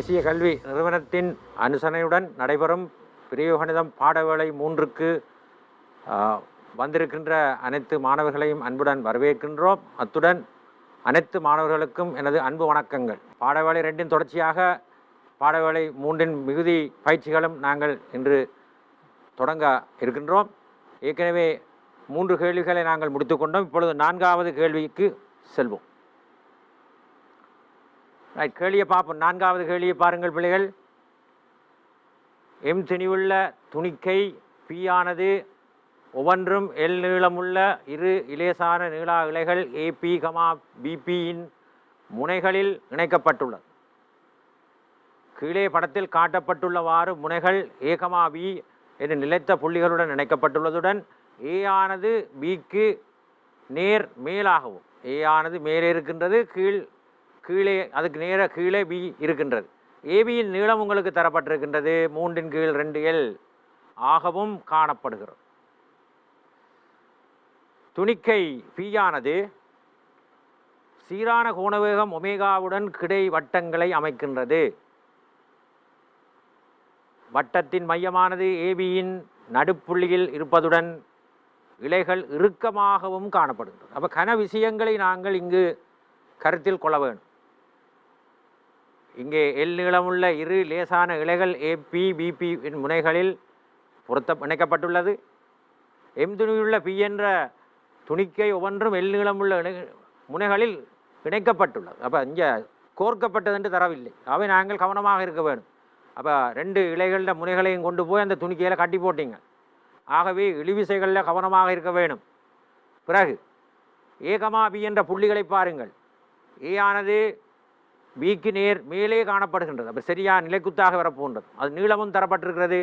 தேசிய கல்வி நிறுவனத்தின் அனுசரணையுடன் நடைபெறும் பிரயோகணிதம் பாடவேளை 3க்கு வந்திருக்கின்ற அனைத்து மாணவர்களையும் அன்புடன் வரவேற்கின்றோம். அத்துடன் அனைத்து மாணவர்களுக்கும் எனது அன்பு வணக்கங்கள். பாடவேளை 2 தொடர்ச்சியாக பாடவேளை 3 மிகுதி பயிற்சிகளும் நாங்கள் இன்று தொடங்க இருக்கின்றோம். ஏற்கனவே 3 கேள்விகளை நாங்கள் முடித்துக்கொண்டோம். இப்பொழுது 4வது கேள்விக்கு செல்வோம். ரைட், கேள்வியை பார்ப்போம். 4வது கேள்வியை பாருங்கள் பிள்ளைகள். எம் திணிவுள்ள துணிக்கை பியானது ஒவ்வொன்றும் எல் நீளமுள்ள இரு இலேசான நீளா இலைகள் ஏபி பிபியின் முனைகளில் இணைக்கப்பட்டுள்ளது. கீழே படத்தில் காட்டப்பட்டுள்ளவாறு முனைகள் ஏ பி என்ற நிலைத்த புள்ளிகளுடன் இணைக்கப்பட்டுள்ளதுடன் ஏ ஆனது பிக்கு நேர் மேலாகவும், ஏ ஆனது மேலே இருக்கின்றது, கீழே அதுக்கு நேர கீழே பி இருக்கின்றது. ஏபியின் நீளம் உங்களுக்கு தரப்பட்டிருக்கின்றது 3/2L ஆகவும் காணப்படுகிறது. துணிக்கை பியானது சீரான கோணவேகம் ஒமேகாவுடன் கிடை வட்டங்களை அமைக்கின்றது. வட்டத்தின் மையமானது ஏபியின் நடுப்புள்ளியில் இருப்பதுடன் இலைகள் இறுக்கமாகவும் காணப்படுகின்றது. அப்போ கன விஷயங்களை நாங்கள் இங்கு கருத்தில் கொள்ள வேண்டும். இங்கே எல் நீளமுள்ள இரு லேசான இலைகள் ஏபி பிபி முனைகளில் இணைக்கப்பட்டுள்ளது. எம் துணியுள்ள பி என்ற துணிக்கை ஒவ்வொன்றும் எல் நீளமுள்ள முனைகளில் இணைக்கப்பட்டுள்ளது. அப்போ இங்கே கோர்க்கப்பட்டது என்று தரவில்லை. அவை நாங்கள் கவனமாக இருக்க வேண்டும். அப்போ 2 இலைகளில் முனைகளையும் கொண்டு போய் அந்த துணிக்கையில் கட்டி போட்டீங்க. ஆகவே இழிவிசைகளில் கவனமாக இருக்க வேண்டும். பிறகு ஏ பி என்ற புள்ளிகளை பாருங்கள். ஏ ஆனது பிக்கு நேர் மேலே காணப்படுகின்றது. அப்போ சரியாக நிலைக்குத்தாக வரப்போன்றது. அது நீளமும் தரப்பட்டிருக்கிறது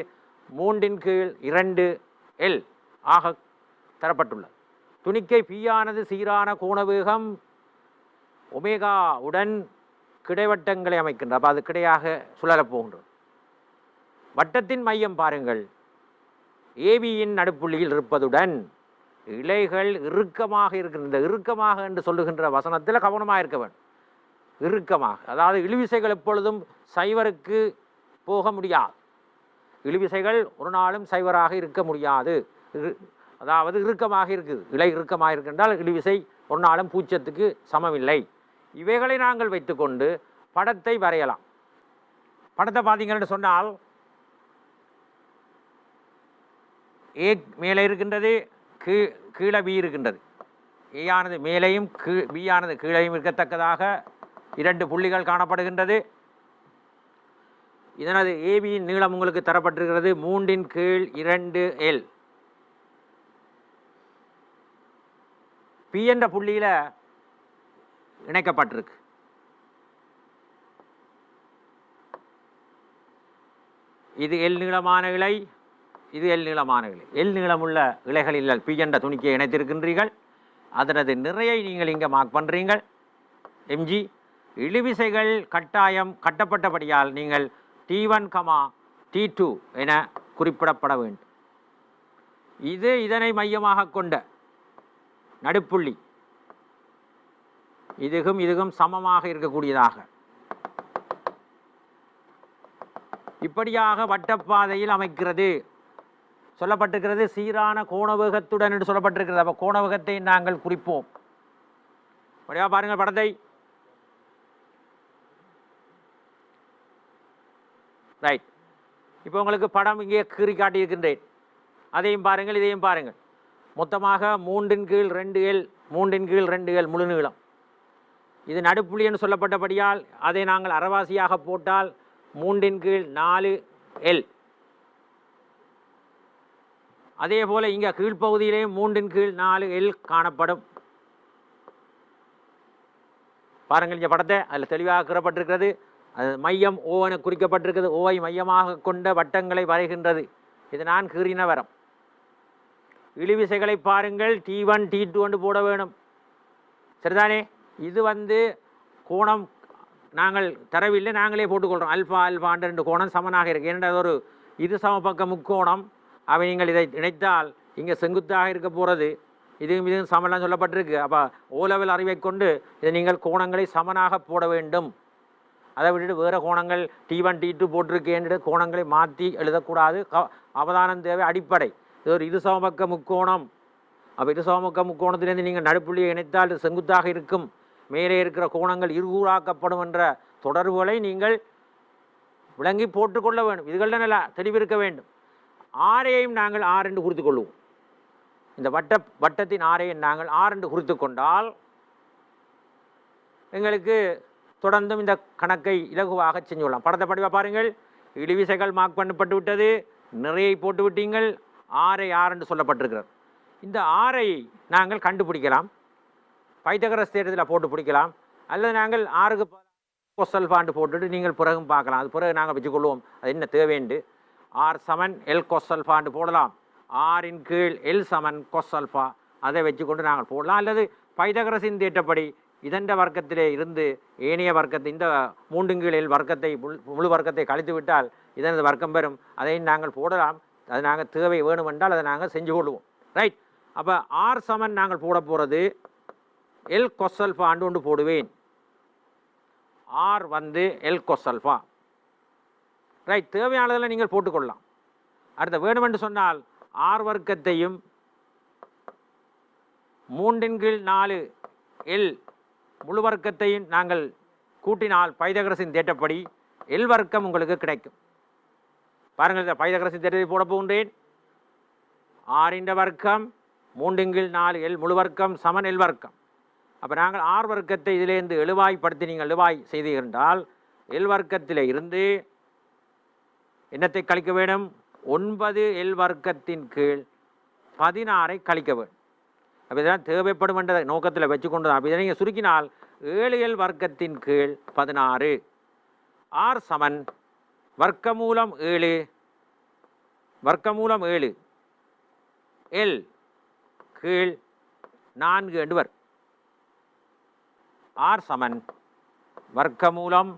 3/2L ஆக தரப்பட்டுள்ளது. துணிக்கை பியானது சீரான கோணவேகம் ஒமேகாவுடன் கிடைவட்டங்களை அமைக்கின்றது. அப்போ அது கிடையாக சுழலப் போகின்றது. வட்டத்தின் மையம் பாருங்கள் ஏபியின் நடுப்புள்ளியில் இருப்பதுடன் இலைகள் இறுக்கமாக இருக்கின்ற, இறுக்கமாக என்று சொல்லுகின்ற வசனத்தில் கவனமாக இருக்க வேண்டும். இறுக்கமாக, அதாவது இழுவிசைகள் எப்பொழுதும் சைவருக்கு போக முடியாது. இழுவிசைகள் ஒரு நாளும் சைவராக இருக்க முடியாது. அதாவது இறுக்கமாக இருக்குது, இலை இறுக்கமாக இருக்கின்றால் இழுவிசை ஒரு நாளும் பூஜ்ஜியத்துக்கு சமமில்லை. இவைகளை நாங்கள் வைத்துக்கொண்டு படத்தை வரையலாம். படத்தை பார்த்தீங்கன்னு சொன்னால் ஏ மேலே இருக்கின்றது, கீழே பி இருக்கின்றது. ஏ ஆனது மேலேயும் பி ஆனது கீழேயும் இருக்கத்தக்கதாக 2 புள்ளிகள் காணப்படுகின்றது. இதனது ஏபியின் நீளம் உங்களுக்கு தரப்பட்டிருக்கிறது 3/2L. பி என்ற புள்ளியில் இணைக்கப்பட்டிருக்கு. இது எல் நீளமான இலை, இது எல் நீளமான இலை. எல் நீளமுள்ள இலைகளில் பி என்ற துணிக்கையை இணைத்திருக்கின்றீர்கள். அதனது நிறையை நீங்கள் இங்கே மார்க் பண்ணுறீங்கள் எம்ஜி. இழுவிசைகள் கட்டாயம் கட்டப்பட்டபடியால் நீங்கள் T1, T2 என குறிப்பிடப்பட வேண்டும். இது இதனை மையமாக கொண்ட நடுப்புள்ளி இதுகும் சமமாக இருக்கக்கூடியதாக இப்படியாக வட்டப்பாதையில் அமைக்கிறது. சொல்லப்பட்டிருக்கிறது சீரான கோணவேகத்துடன் என்று சொல்லப்பட்டிருக்கிறது. அப்போ கோணவேகத்தை நாங்கள் குறிப்போம். வடிவா பாருங்கள் படத்தை. ரைட், இப்போ உங்களுக்கு படம் இங்கே கீறி காட்டியிருக்கின்றேன். அதையும் பாருங்கள், இதையும் பாருங்கள். மொத்தமாக 3/2L 3/2L முழு நீளம். இது நடுப்புள்ளி என்று சொல்லப்பட்டபடியால் அதை நாங்கள் அரைவாசியாக போட்டால் 3/4L. அதே போல் இங்கே கீழ்ப்பகுதியிலேயும் 3/4L காணப்படும். பாருங்கள் இந்த படத்தை, அதில் தெளிவாக கூறப்பட்டிருக்கிறது. அது மையம் ஓ என குறிக்கப்பட்டிருக்கிறது. ஓவை மையமாக கொண்ட வட்டங்களை வரைகின்றது. இது நான் கீறின வரம். இழுவிசைகளை பாருங்கள், T1 T2 என்று போட வேணும். சரிதானே? இது கோணம் நாங்கள் தரவில்லை, நாங்களே போட்டுக்கொள்கிறோம். அல்ஃபா 2 கோணம் சமனாக இருக்குது. ஏனென்றால் ஒரு இது சமபக்க முக்கோணம். அவை நீங்கள் இதை இணைத்தால் இங்கே செங்குத்தாக இருக்க போகிறது. இதுவும் சமலாம் சொல்லப்பட்டிருக்கு. அப்போ ஓ லெவல் அறிவை கொண்டு இதை நீங்கள் கோணங்களை சமனாக போட வேண்டும். அதை விட்டுட்டு வேறு கோணங்கள் T1 T2 போட்டிருக்கேன்னு கோணங்களை மாற்றி எழுதக்கூடாது. அவதானம் தேவை, அடிப்படை. இது ஒரு இருசமபக்க முக்கோணம். அப்போ இருசமபக்க முக்கோணத்திலேருந்து நீங்கள் நடுப்புள்ளியை இணைத்தால் செங்குத்தாக இருக்கும். மேலே இருக்கிற கோணங்கள் இருகூறாக்கப்படும் என்ற தொடர்புகளை நீங்கள் விளங்கி போட்டுக்கொள்ள வேண்டும். இதுகளில் நல்லா தெளிவிருக்க வேண்டும். ஆரையையும் நாங்கள் ஆர் என்று குறித்து கொள்வோம். இந்த வட்டத்தின் ஆரையை நாங்கள் ஆர் என்று குறித்து கொண்டால் எங்களுக்கு தொடர்ந்தும் இந்த கணக்கை இலகுவாக செஞ்சுள்ளலாம். படத்தை படிவா பாருங்கள். இழிவிசைகள் மார்க் பண்ணப்பட்டு விட்டது, நிறையை போட்டு விட்டீங்கள், ஆரை ஆர் என்று சொல்லப்பட்டிருக்கிறது. இந்த ஆரை நாங்கள் கண்டுபிடிக்கலாம். பைத்தகரஸ் தேற்றத்தில் போட்டு பிடிக்கலாம். அல்லது நாங்கள் ஆருக்கு கொசல்ஃபாண்டு போட்டுட்டு நீங்கள் பிறகும் பார்க்கலாம். அது பிறகு நாங்கள் வச்சுக்கொள்வோம் அது என்ன தேவைண்டு. ஆர் சமன் எல் கொசல்ஃபாண்டு போடலாம். ஆரின் கீழ் எல் சமன் கொசல்ஃபா அதை வச்சுக்கொண்டு நாங்கள் போடலாம். அல்லது பைத்தகரஸின் தேற்றப்படி இதண்ட வர்க்கத்திலே இருந்து ஏனைய வர்க்கத்தை இந்த மூண்டுங்கீழ் எல் வர்க்கத்தை முழு வர்க்கத்தை கழித்து விட்டால் இதனது வர்க்கம் பெறும். அதை நாங்கள் போடலாம். அது நாங்கள் தேவை வேணுமென்றால் அதை நாங்கள் செஞ்சு கொள்வோம். ரைட். அப்போ ஆர் சமன் நாங்கள் போட போகிறது எல் கொசல்ஃபாண்டு ஒன்று போடுவேன். ஆர் வந்து எல் கொசல்ஃபா. ரைட். தேவையானதில் நீங்கள் போட்டுக்கொள்ளலாம். அடுத்த வேணுமென்று சொன்னால் ஆர் வர்க்கத்தையும் 3/4 எல் முழு வர்க்கத்தையும் நாங்கள் கூட்டினால் பைத்தகரஸின் தேற்றப்படி எல் வர்க்கம் உங்களுக்கு கிடைக்கும். பாருங்கள், பைத்தகரஸின் தேற்றத்தை போட போகின்றேன். ஆரின் வர்க்கம் 3/4 எல் முழு வர்க்கம் சமன் எல் வர்க்கம். அப்போ நாங்கள் ஆர் வர்க்கத்தை இதிலேருந்து எழுவாய்ப்படுத்தி நீங்கள் எழுவாய் செய்து இருந்தால் எல் வர்க்கத்தில் இருந்து என்னத்தை கழிக்க வேண்டும்? 9 எல் வர்க்கத்தின் கீழ் 16 கழிக்க வேண்டும். அப்போ இதெல்லாம் தேவைப்படும் என்ற நோக்கத்தில் வச்சுக்கொண்டு அப்போ இதை நீங்கள் சுருக்கினால் 7 எல் வர்க்கத்தின் கீழ் 16. ஆர் சமன் வர்க்கமூலம் 7 எல் கீழ் 4 என்று வரும். ஆர் சமன் வர்க்கமூலம்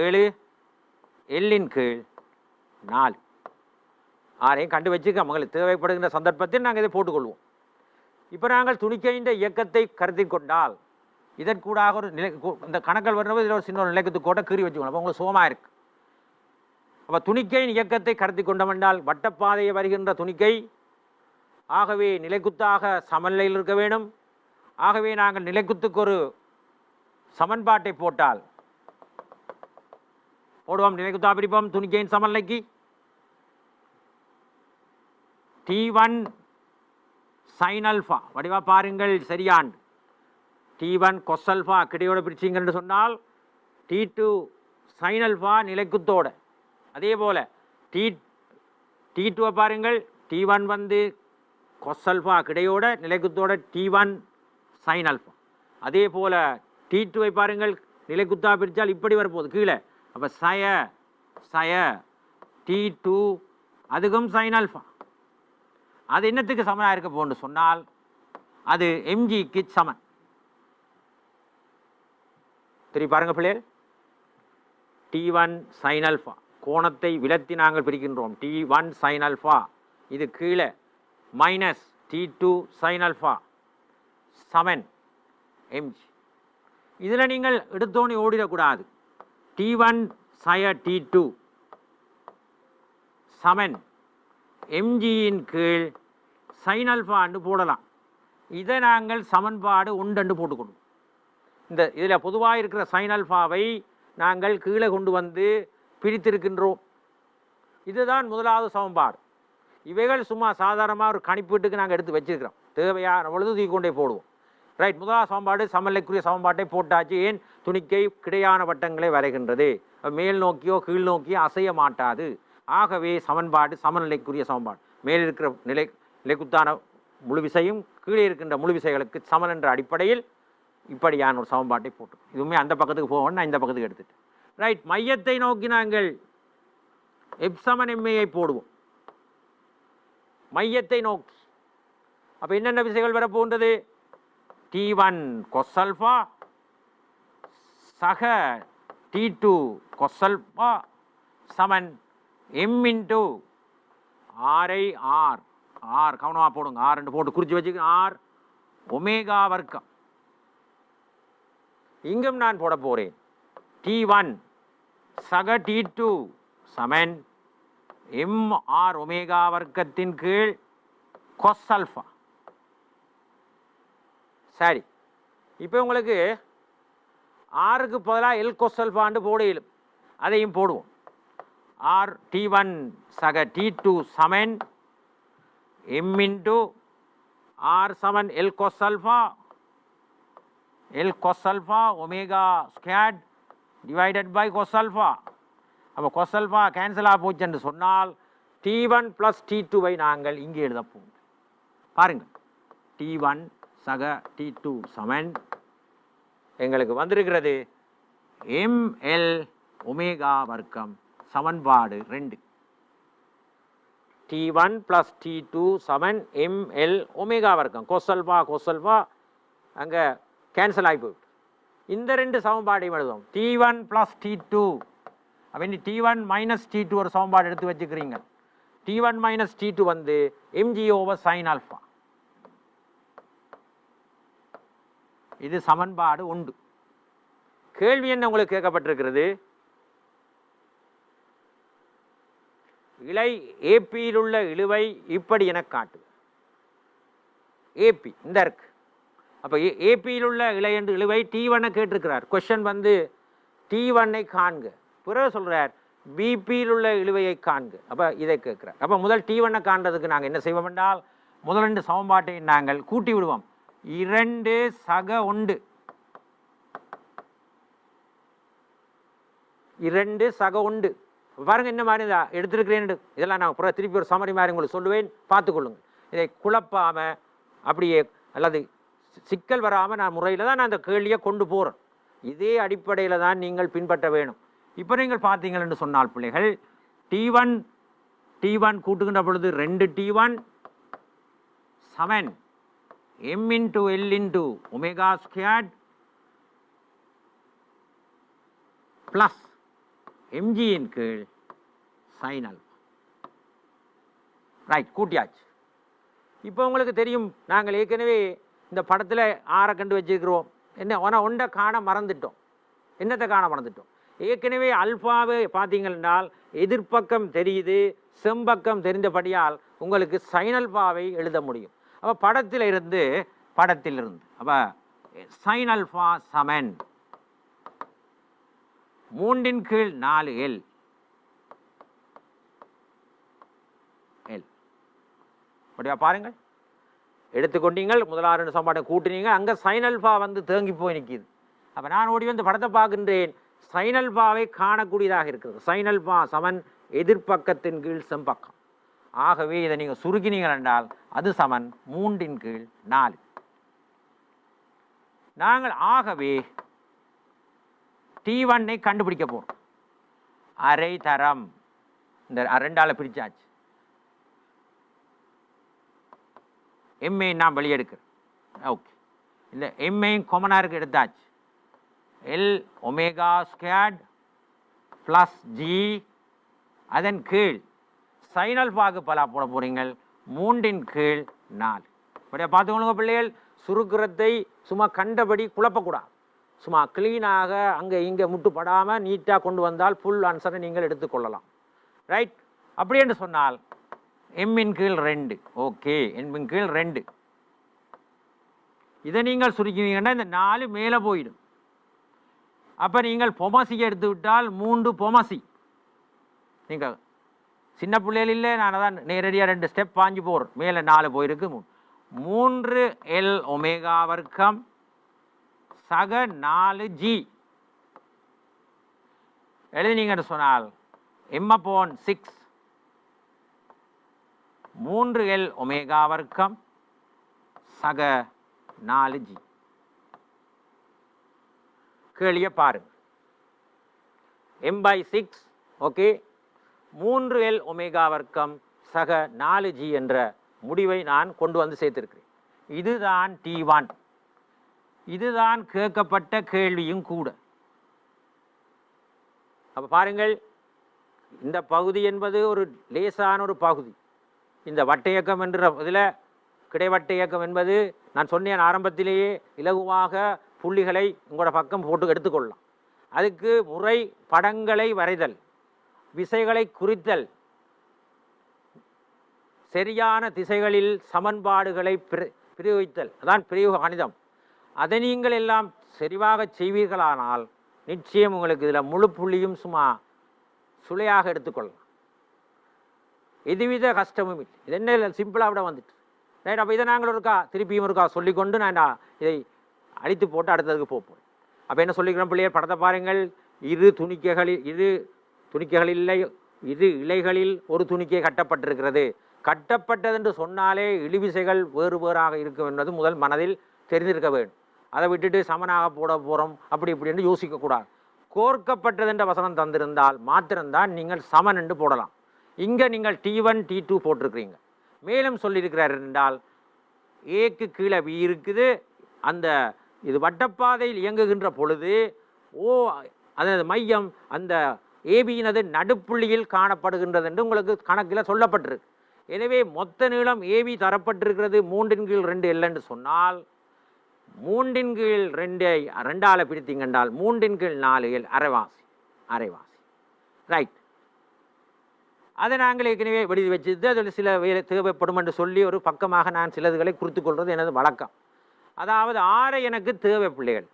7 எல்லின் கீழ் 4. ஆரையும் கண்டு வச்சுக்க உங்களுக்கு தேவைப்படுகின்ற சந்தர்ப்பத்தில் நாங்கள் இதை போட்டுக்கொள்வோம். இப்போ நாங்கள் துணிக்கையின் இயக்கத்தை கருத்தில் கொண்டால் இதற்கூடாக ஒரு நிலை இந்த கணக்கில் வரும்போது இதில் ஒரு சின்ன ஒரு நிலைக்கத்து கோட்டை கீறி வச்சுக்கணும். அப்போ உங்களுக்கு சுகமாக இருக்குது. அப்போ துணிக்கையின் இயக்கத்தை கருத்தில் கொண்டோம் என்றால் வட்டப்பாதையை வருகின்ற துணிக்கை ஆகவே நிலைக்குத்தாக சமநிலையில் இருக்க வேண்டும். ஆகவே நாங்கள் நிலைக்குத்துக்கு ஒரு சமன்பாட்டை போட்டால் போடுவோம். நிலைக்குத்தா பிரிப்போம் துணிக்கையின் சமநிலைக்கு. T1 sin alpha வடிவா பாருங்கள் சரியான். T1 cos alpha கிடையோட பிரிச்சிங்கன்னு சொன்னால் T2 sin alpha நிலைக்குத்தோட. அதே போல் T2 பாருங்கள். T1 வந்து cos alpha கிடையோட நிலைக்குத்தோட T1 sin alpha. அதே போல் T2 பாருங்கள் நிலைக்குத்தா பிரித்தால் இப்படி வரப்போகுது கீழே. அப்போ சய T2 அதுக்கும் sin alpha. அது என்னத்துக்கு சமனாக இருக்க போன்னு சொன்னால் அது mgக்கு சமன். திருப்பி பாருங்க பிள்ளைகள். T1 sin alpha கோணத்தை விலத்தி நாங்கள் பிரிக்கின்றோம். T1 sin alpha இது கீழே மைனஸ் T2 sin alpha சமன் mg. இதில் நீங்கள் எடுத்தோன்னே ஓடிடக்கூடாது. T1 சய T2 சமன் mgயின் கீழ் sin alpha என்று போடலாம். இதை நாங்கள் சமன்பாடு உண்டு போட்டுக்கொள்வோம். இந்த இதில் பொதுவாக இருக்கிற sin alphaவை நாங்கள் கீழே கொண்டு வந்து பிரித்திருக்கின்றோம். இதுதான் முதலாவது சமன்பாடு. இவைகள் சும்மா சாதாரணமாக ஒரு கணிப்பீட்டுக்கு நாங்கள் எடுத்து வச்சிருக்கிறோம். தேவையான பொழுது தூக்கி கொண்டே போடுவோம். ரைட். முதலாவது சமன்பாடு சமநிலைக்குரிய சமன்பாட்டை போட்டாச்சு. ஏன்? துணிக்கை கிடையான வட்டங்களை வரைகின்றது. மேல் நோக்கியோ கீழ் நோக்கியோ அசைய மாட்டாது. ஆகவே சமன்பாடு சமநிலைக்குரிய சமன்பாடு. மேல் இருக்கிற நிலைக்குத்தான முழு விசையும் கீழே இருக்கின்ற முழு விசைகளுக்கு சமன் என்ற அடிப்படையில் இப்படியான ஒரு சமன்பாட்டை போட்டு இதுவுமே அந்த பக்கத்துக்கு போகணும். நான் இந்த பக்கத்துக்கு எடுத்துட்டு ரைட். மையத்தை நோக்கி நாங்கள் எப்சமன் எம்ஏயை போடுவோம். மையத்தை நோக்கி அப்போ என்னென்ன விசைகள் வரப்போகின்றது? T1 cos alpha சக T2 cos alpha சமன் m இன்டு ஆரை ஆர். ஆர் கவனமாக போடுங்க. ஆர் என்று போட்டு குறித்து வச்சுக்க. ஆர் ஒமேகா வர்க்கம். இங்கும் நான் போட போகிறேன் T1 சக T2 சமன் mr ஒமேகா வர்க்கத்தின் கீழ் cos ஆல்ஃபா. சரி, இப்போ உங்களுக்கு ஆருக்கு பதிலாக எல் cos ஆல்ஃபான்னு போட இயலும், அதையும் போடுவோம். ஆர் T1 சக T2 சமன் m இன்டு ஆர் சமன் L cos alpha, L cos alpha omega squared divided by cos alpha. அப்போ cos ஆல்ஃபா கேன்சல் ஆக போச்சு என்று சொன்னால் T1 ப்ளஸ் T2வை நாங்கள் இங்கே எழுதப்போம். பாருங்கள், T1 சக T2 சமன் எங்களுக்கு வந்திருக்கிறது ml ஒமேகா வர்க்கம் சமன்பாடு 2. T1 ப்ளஸ் T2 சமன் ml ஒமேகா வர்க்கம். cos ஆல்ஃபா அங்கே கேன்சல் ஆகி போயிட்டு இந்த ரெண்டு சமன்பாடையும் எழுதுவோம். T1 ப்ளஸ் T2 அப்போ T1 மைனஸ் T2 ஒரு சமன்பாடு எடுத்து வச்சுக்கிறீங்க. T1 மைனஸ் T2 வந்து mg ஓவர் சைன் ஆல்ஃபா. இது சமன்பாடு உண்டு. கேள்வி என்ன உங்களுக்கு கேட்கப்பட்டிருக்கிறது? இழை ஏபியில் உள்ள இழுவை இப்படி என காட்டு. ஏபி இந்த இருக்கு. அப்போ ஏபியில் உள்ள இழை என்று இழுவை T1 கேட்டிருக்கிறார். கொஸ்டின் வந்து T1 காண்க. பிறகு சொல்றார் பிபியில் உள்ள இழுவையை காண்க. அப்போ இதை கேட்கிறார். அப்போ முதல் T1 காண்றதுக்கு நாங்கள் என்ன செய்வோம் என்றால் முதல் ரெண்டு சமன்பாட்டை நாங்கள் கூட்டி விடுவோம். 2 சக 1 2 சக 1 பாருங்க என்ன மாதிரி எடுத்திருக்கிறேன். இதெல்லாம் நான் அப்புறம் திருப்பி ஒரு சமரி மாதிரி உங்களுக்கு சொல்லுவேன், பார்த்துக்கொள்ளுங்கள். இதை குழப்பாம அப்படியே அல்லது சிக்கல் வராமல் நான் முறையில் தான் நான் அந்த கேள்வியை கொண்டு போகிறேன். இதே அடிப்படையில் தான் நீங்கள் பின்பற்ற வேணும். இப்போ நீங்கள் பார்த்தீங்கள் என்று சொன்னால் பிள்ளைகள் T1 கூட்டுகின்ற பொழுது 2 T1 சமன் m into L into omega squared plus mgயின் கீழ் சைன் ஆல்ஃபா. ரைட், கூட்டியாச்சு. இப்போ உங்களுக்கு தெரியும், நாங்கள் ஏற்கனவே இந்த படத்தில் 6 கண்டு வச்சுருக்கிறோம். என்ன ஒன்றை காண மறந்துட்டோம். என்னத்தை காண மறந்துட்டோம்? ஏற்கனவே அல்ஃபாவை பார்த்தீங்கன்னால் எதிர்ப்பக்கம் தெரியுது, செம்பக்கம் தெரிந்தபடியால் உங்களுக்கு சைன் ஆல்ஃபாவை எழுத முடியும். அப்போ படத்திலிருந்து அப்போ சைன் ஆல்ஃபா சமன் 3 கீழ் 4l அப்படியா பாருங்கள். எடுத்துக்கொண்டீங்கள், முதலாறு ரெண்டு சமன்பாட்டை கூட்டினீங்க, அங்கே சைன் ஆல்ஃபா வந்து தேங்கி போய் நிற்கிது. அப்போ நான் ஓடி வந்து படத்தை பார்க்கின்றேன், சைன் ஆல்ஃபாவை காணக்கூடியதாக இருக்கிறது. சைன் ஆல்ஃபா சமன் எதிர்ப்பக்கத்தின் கீழ் செம்பக்கம். ஆகவே இதை நீங்கள் சுருக்கினீங்கள் என்றால் அது சமன் 3 கீழ் 4. நாங்கள் ஆகவே T1 கண்டுபிடிக்க போகிறோம். அரை தரம் இந்த 2ஆல் பிரிச்சாச்சு. எம்ஏ நான் வெளியெடுக்கிறேன். ஓகே, இந்த எம்ஏ காமனாக இருக்கு, எடுத்தாச்சு. L omega squared plus G அதன் கீழ் சைன் ஆல்ஃபாவுக்கு பலா போட போகிறீங்க 3 கீழ் 4. அப்படியே பார்த்துக்கொள்ளுங்க பிள்ளைகள், சுருக்கிறதை சும்மா கண்டபடி குழப்பக்கூடாது. சும்மா க்ளீனாக அங்கே இங்கே முட்டுப்படாமல் நீட்டாக கொண்டு வந்தால் ஃபுல் ஆன்சரை நீங்கள் எடுத்துக்கொள்ளலாம். ரைட், அப்படி என்று சொன்னால் எம்மின் கீழ் 2. ஓகே, எம்மின் கீழ் 2. இதை நீங்கள் சுருக்கினீங்கன்னா இந்த 4 மேலே போயிடும். அப்போ நீங்கள் பொமசியை எடுத்து விட்டால் 3 பொமசி. நீங்கள் சின்ன பிள்ளைகள் இல்லை, நான் தான் நேரடியாக 2 ஸ்டெப் பாஞ்சு போகிறேன். மேலே 4 போயிருக்கு. 3l ஒமேகா வர்க்கம் சக 4g எழுதினீங்கன்னு சொன்னால் m/6 3l ஒமேகா வர்க்கம் சக 4g. கேள்வியை பாருங்க. m/6 ஓகே, 3l ஒமேகா வர்க்கம் சக 4g என்ற முடிவை நான் கொண்டு வந்து சேர்த்திருக்கிறேன். இதுதான் T1. இதுதான் கேட்கப்பட்ட கேள்வியும் கூட. அப்போ பாருங்கள், இந்த பகுதி என்பது ஒரு லேசான ஒரு பகுதி. இந்த வட்ட இயக்கம் என்ற இதில் கிடைவட்ட இயக்கம் என்பது நான் சொன்னேன் ஆரம்பத்திலேயே, இலகுவாக புள்ளிகளை உங்களோட பக்கம் போட்டு எடுத்துக்கொள்ளலாம். அதுக்கு முறை படங்களை வரைதல், விசைகளை குறித்தல், சரியான திசைகளில் சமன்பாடுகளை பிரயோகித்தல், அதான் பிரயோக கணிதம். அதை நீங்கள் எல்லாம் சரிவாக செய்வீர்களானால் நிச்சயம் உங்களுக்கு இதில் முழு புள்ளியும் சும்மா சுளையாக எடுத்துக்கொள்ளலாம். எதுவித கஷ்டமும் இல்லை. இது என்ன சிம்பிளாக விட வந்துட்டு ரைட். அப்போ இதை நாங்கள் திருப்பியும் சொல்லிக்கொண்டு நான் இதை அழித்து போட்டு அடுத்ததுக்கு போகிறேன். அப்போ என்ன சொல்லிக்கிறோம் பிள்ளையர், படத்தை பாருங்கள். இரு இலைகளில் ஒரு துணிக்கை கட்டப்பட்டிருக்கிறது. கட்டப்பட்டது என்று சொன்னாலே இழிவிசைகள் வேறு வேறாக இருக்கும் என்பது முதல் மனதில் தெரிந்திருக்க வேண்டும். அதை விட்டுட்டு சமனாக போட போகிறோம் அப்படி இப்படி என்று யோசிக்கக்கூடாது. கோர்க்கப்பட்டது என்ற வசனம் தந்திருந்தால் மாத்திரம்தான் நீங்கள் சமன் என்று போடலாம். இங்கே நீங்கள் T1 T2 போட்டிருக்கிறீங்க. மேலும் சொல்லியிருக்கிறார் என்றால் ஏக்கு கீழே பி இருக்குது. அந்த இது வட்டப்பாதையில் இயங்குகின்ற பொழுது அதாவது மையம் அந்த ஏபியினது நடுப்புள்ளியில் காணப்படுகின்றது என்று உங்களுக்கு கணக்கில் சொல்லப்பட்டிருக்கு. எனவே மொத்த நீளம் ஏபி தரப்பட்டிருக்கிறது 3/2 L என்று சொன்னால் 3/2 2ஆல் பிரித்தீங்க என்றால் 3/4 L அரைவாசி ரைட். அதை நாங்கள் ஏற்கனவே வெளியே வச்சது. அதில் சில வேலை தேவைப்படும் என்று சொல்லி ஒரு பக்கமாக நான் சிலதுகளை குறித்து கொள்வது எனது வழக்கம். அதாவது 6 எனக்கு தேவை பிள்ளைகள்.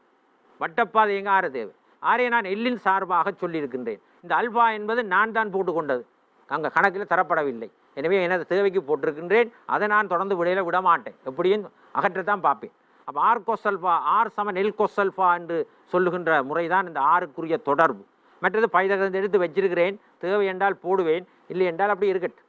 வட்டப்பாதை எங்கே 6 தேவை. 6 நான் எல்லின் சார்பாக சொல்லியிருக்கின்றேன். இந்த அல்பா என்பது நான் தான் போட்டுக்கொண்டது, அங்கே கணக்கில் தரப்படவில்லை. எனவே எனது தேவைக்கு போட்டிருக்கின்றேன். அதை நான் தொடர்ந்து விடையில் விட மாட்டேன், எப்படியும் அகற்றத்தான் பார்ப்பேன். அப்போ R கொசல்ஃபா R = L கொசல்ஃபா என்று சொல்லுகின்ற முறை தான் இந்த 6க்குரிய தொடர்பு. மற்றது பைதகத்தை எடுத்து வச்சிருக்கிறேன், தேவை என்றால் போடுவேன், இல்லை என்றால் அப்படி இருக்கட்டும்.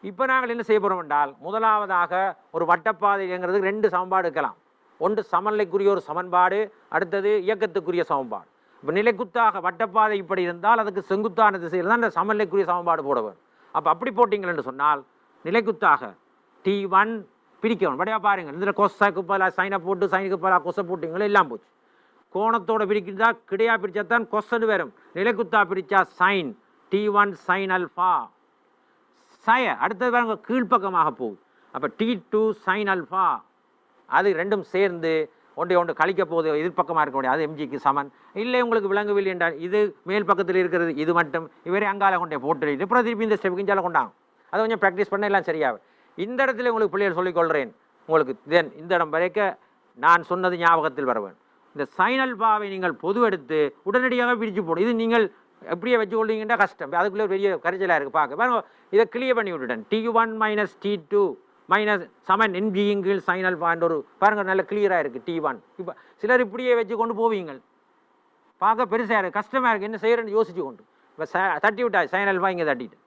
இப்போ நாங்கள் என்ன செய்ய போகிறோம் என்றால், முதலாவதாக ஒரு வட்டப்பாதைங்கிறதுக்கு 2 சமன்பாடு இருக்கலாம். ஒன்று சமநிலைக்குரிய ஒரு சமன்பாடு, அடுத்தது இயக்கத்துக்குரிய சமன்பாடு. இப்போ நிலைக்குத்தாக வட்டப்பாதை இப்படி இருந்தால் அதுக்கு செங்குத்தான திசையில் தான் இந்த சமநிலைக்குரிய சமன்பாடு போட வேணும். அப்போ அப்படி போட்டிங்கள் என்று சொன்னால் நிலைக்குத்தாக T1 பிரிக்கணும். படியா பாருங்கள், இதில் கொசைக்கு பல சைனை போட்டு சைனுக்கு பல கொசை போட்டிங்களோ எல்லாம் போச்சு. கோணத்தோடு பிரிக்கிறதா கிடையா பிரித்தா தான் கொசன்னு வரும். நிலைக்குத்தா பிரித்தா சைன் T1 சைன் அல்ஃபா அடுத்தது பாருங்க கீழ்ப்பக்கமாக போகுது. அப்போ T2 சைன் அல்ஃபா அது ரெண்டும் சேர்ந்து ஒன்று கழிக்க போகுது, எதிர்ப்பக்கமாக இருக்க முடியாது, அது எம்ஜிக்கு சமன். இல்லை உங்களுக்கு விளங்கவில்லை என்றால் இது மேல் பக்கத்தில் இருக்கிறது, இது மட்டும் இவரே அங்கால கொண்டே போட்டு அப்புறம் திருப்பி இந்த ஸ்டெப் கிஞ்சால கொண்டாங்க. அதை கொஞ்சம் ப்ராக்டிஸ் பண்ண எல்லாம் சரியாகும். இந்த இடத்துல உங்களுக்கு பிள்ளைகள் சொல்லிக்கொள்கிறேன். உங்களுக்கு தென் இந்த இடம் வரைக்க நான் சொன்னது ஞாபகத்தில் வர வேண்டும். இந்த சைன் அல்ஃபாவை நீங்கள் பொது எடுத்து உடனடியாக பிரித்து போடும். இது நீங்கள் எப்படியே வச்சு கொள்வீங்கன்னா கஷ்டம். அதுக்குள்ளே பெரிய கரைச்சலாக இருக்குது பார்க்க பாருங்க. இதை கிளியர் பண்ணி விட்டுட்டேன். T1 - T2 சமன் NG சைன் அல்ஃபான்ற ஒரு பாருங்கள் நல்ல கிளியராக இருக்குது T1. இப்போ சிலர் இப்படியே வச்சு கொண்டு போவீங்க, பார்க்க பெருசாக இருக்குது, கஷ்டமாக இருக்குது, என்ன செய்கிறேன்னு யோசிச்சு கொண்டு. இப்போ தட்டி விட்டா சைன் அல்ஃபா இங்கே தட்டிட்டு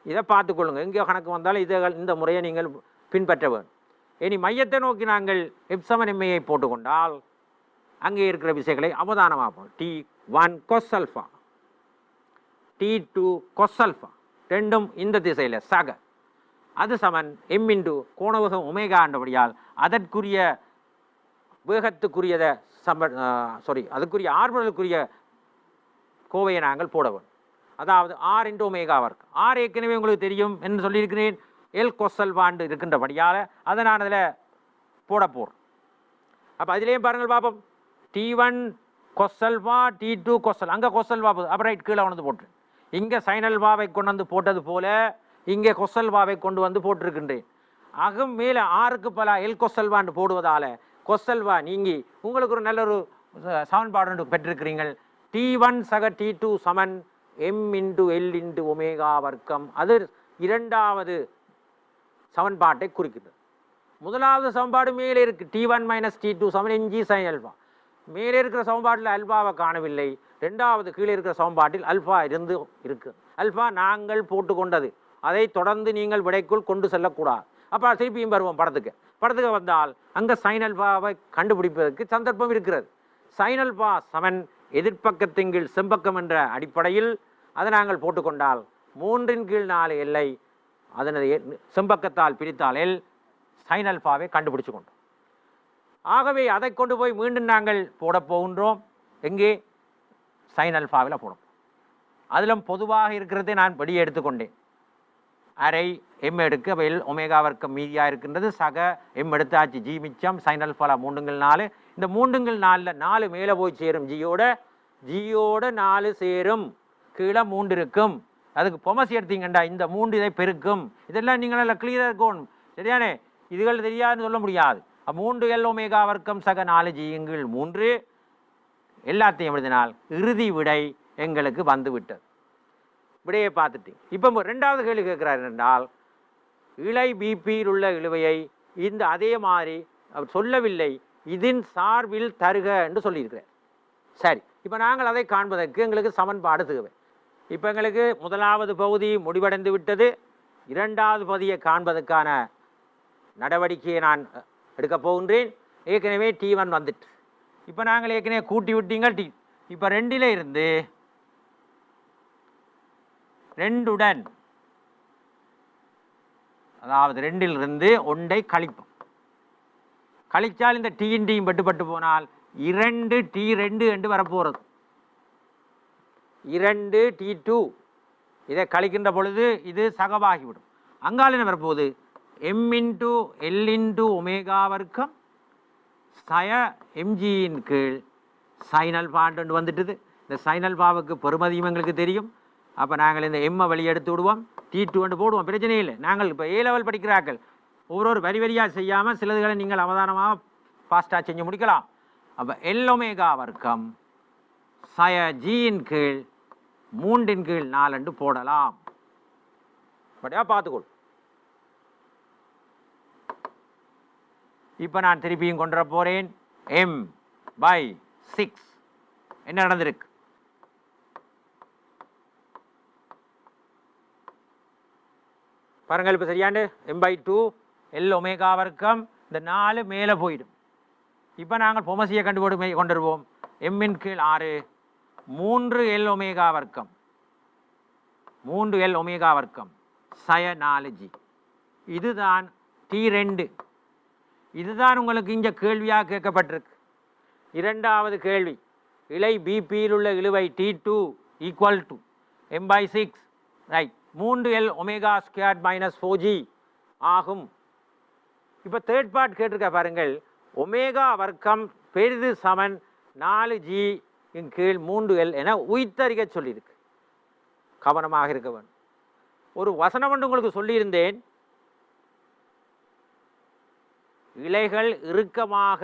இதை பார்த்துக்கொள்ளுங்க. எங்கே கணக்கு வந்தாலும் இந்த முறையை நீங்கள் பின்பற்ற வேண்டும். இனி மையத்தை நோக்கி நாங்கள் F=MA போட்டுக்கொண்டால் அங்கே இருக்கிற விசைகளை அவதானமாக போகும். T1 கொசல்ஃபா T2 கொசல்ஃபா ரெண்டும் இந்த திசையில் சக, அது சமன் M × கோணவேகம் ஒமேகா என்றபடியால் அதற்குரிய வேகத்துக்குரியதை அதுக்குரிய ஆர்வலுக்குரிய கோவையை நாங்கள் போட வேண்டும். அதாவது R × ஒமேகா வர்க். R ஏற்கனவே உங்களுக்கு தெரியும் என்று சொல்லியிருக்கிறேன், L கொசல்வாண்டு இருக்கின்றபடியால் அதை நான் அதில் போட போகிறேன். அப்போ அதிலேயும் பாருங்கள் பார்ப்போம். T1 கொசல்வா T2 கொசல், அங்கே கொசல்வா போகுது, அப்போ ரைட் கீழே வந்து போட்டுருன். இங்கே சைனல்வாவை கொண்டு வந்து போட்டது போல இங்கே கொசல்வாவை கொண்டு வந்து போட்டிருக்கின்றேன். அகம் மேலே ஆறுக்கு பல எல் கொசல்வான்னு போடுவதால் கொசல்வா நீங்கி உங்களுக்கு ஒரு நல்ல ஒரு சமன்பாடு பெற்றிருக்கிறீங்கள். T1 சக T2 சமன் M × L × ஒமேகா வர்க்கம். அது இரண்டாவது சமன்பாட்டை குறிக்கிறது. முதலாவது சமன்பாடு மேலே இருக்கு. T1 - T2 சமன் NG சைன் அல்ஃபா. மேலே இருக்கிற சமன்பாட்டில் அல்பாவை காணவில்லை. ரெண்டாவது கீழே இருக்கிற சமன்பாட்டில் அல்ஃபா இருக்கு. அல்ஃபா நாங்கள் போட்டுக்கொண்டது, அதை தொடர்ந்து நீங்கள் விடைக்குள் கொண்டு செல்லக்கூடாது. அப்போ திருப்பியும் வருவோம் படத்துக்கு வந்தால் அங்கே சைன் அல்ஃபாவை கண்டுபிடிப்பதற்கு சந்தர்ப்பம் இருக்கிறது. சைன் அல்ஃபா சமன் எதிர்ப்பக்கத்தின் கீழ் செம்பக்கம் என்ற அடிப்படையில் அதை நாங்கள் போட்டுக்கொண்டால் 3/4 எல்லை அதனது செம்பக்கத்தால் பிரித்தால் எல் சைன் அல்ஃபாவை கண்டுபிடிச்சு கொண்டோம். ஆகவே அதை கொண்டு போய் மீண்டும் நாங்கள் போட போகின்றோம். எங்கே? சைன் அல்ஃபாவில் போடும். அதிலும் பொதுவாக இருக்கிறதை நான் வெளியே எடுத்துக்கொண்டேன். அரை எம் எடுக்க எல் ஒமேகா வர்க்கம் மீதியாக இருக்கின்றது. சக எம் எடுத்தாச்சு, ஜி மிச்சம், சைன் அல்ஃபா 3/4. இந்த 3/4 4 மேலே போய் சேரும் ஜியோட ஜியோட 4 சேரும், கீழே 3 இருக்கும். அதுக்கு பொமசி எடுத்தீங்கண்டா இந்த 3 இதை பெருக்கும். இதெல்லாம் நீங்களெல்லாம் கிளியராக இருக்கணும், சரியானே? இதுகள் தெரியாதுன்னு சொல்ல முடியாது. 3L ஒமேகா வர்க்கம் சக 4G கீழ் 3 எல்லாத்தையும் எழுதினால் இறுதி விடை எங்களுக்கு வந்து விட்டது. விடையை பார்த்துட்டு இப்போ 2வது கேள்வி கேட்கிறார் என்றால், இழை பிபியில் உள்ள இழுவையை இந்த அதே மாதிரி அவர் சொல்லவில்லை, இதன் சார்பில் தருக என்று சொல்லியிருக்கிறார். சரி, இப்போ நாங்கள் அதை காண்பதற்கு எங்களுக்கு சமன்பாடு தேவை. இப்போ எங்களுக்கு 1வது பகுதி முடிவடைந்து விட்டது. 2வது பகுதியை காண்பதற்கான நடவடிக்கையை நான் எடுக்கப் போகின்றேன். ஏற்கனவே T1 வந்துட்டு, இப்போ நாங்கள் ஏற்கனவே கூட்டி விட்டீங்க T. இப்போ 2ல் இருந்து 2உடன், அதாவது 2ல் இருந்து 1ஐ கழிப்போம். கழிச்சால் இந்த டீயின் டீயும் பட்டு போனால் 2T2 என்று வரப்போகிறது. 2T2 இதை கழிக்கின்ற பொழுது இது சகவாகிவிடும். அங்கால் என்ன வரப்போகுது? M×L ஒமேகா வர்க்கம் சய எம்ஜியின் கீழ் சைனல் பாண்டு வந்துட்டுது. இந்த சைனல் பாவுக்கு பெருமதியும் எங்களுக்கு தெரியும். அப்போ நாங்கள் இந்த எம்மை வெளியே எடுத்து விடுவோம், T2 போடுவோம், பிரச்சனை இல்லை. நாங்கள் இப்போ A லெவல் படிக்கிறார்கள், ஒவ்வொரு வரி வரியாக செய்யாமல் சிலதுகளை நீங்கள் அவதானமாக ஃபாஸ்ட்டாக செஞ்சு முடிக்கலாம். அப்போ L ஒமேகா வர்க்கம் சய ஜியின் கீழ் 3/4 போடலாம். படியா பார்த்துக்கொள். இப்போ நான் திருப்பியும் கொண்டு வர போகிறேன். M/6 என்ன நடந்திருக்கு? பாருங்கள், இப்போ சரியாண்டு M/2 L ஒமேகா வர்க்கம் இந்த 4 மேலே போயிடும். இப்போ நாங்கள் பொமசியை கண்டுபிடி கொண்டு வருவோம். M/6 3L ஒமேகா வர்க்கம், 3L ஒமேகா வர்க்கம் சய 4G. இதுதான் T2. இதுதான் உங்களுக்கு இங்கே கேள்வியாக கேட்கப்பட்டிருக்கு. 2வது கேள்வி, இழை பிபியில் உள்ள இழுவை T2 = M/6 right 3L omega squared - 4G ஆகும். இப்போ தேர்ட் பார்ட் கேட்டிருக்க பாருங்கள், ஒமேகா வர்க்கம் பெரிது சமன் 4G இன் கீழ் 3L என உய்த்தறிக சொல்லியிருக்கு. கவனமாக இருக்க வேண்டும். ஒரு வசனம் ஒன்று உங்களுக்கு சொல்லியிருந்தேன், இலைகள் இறுக்கமாக,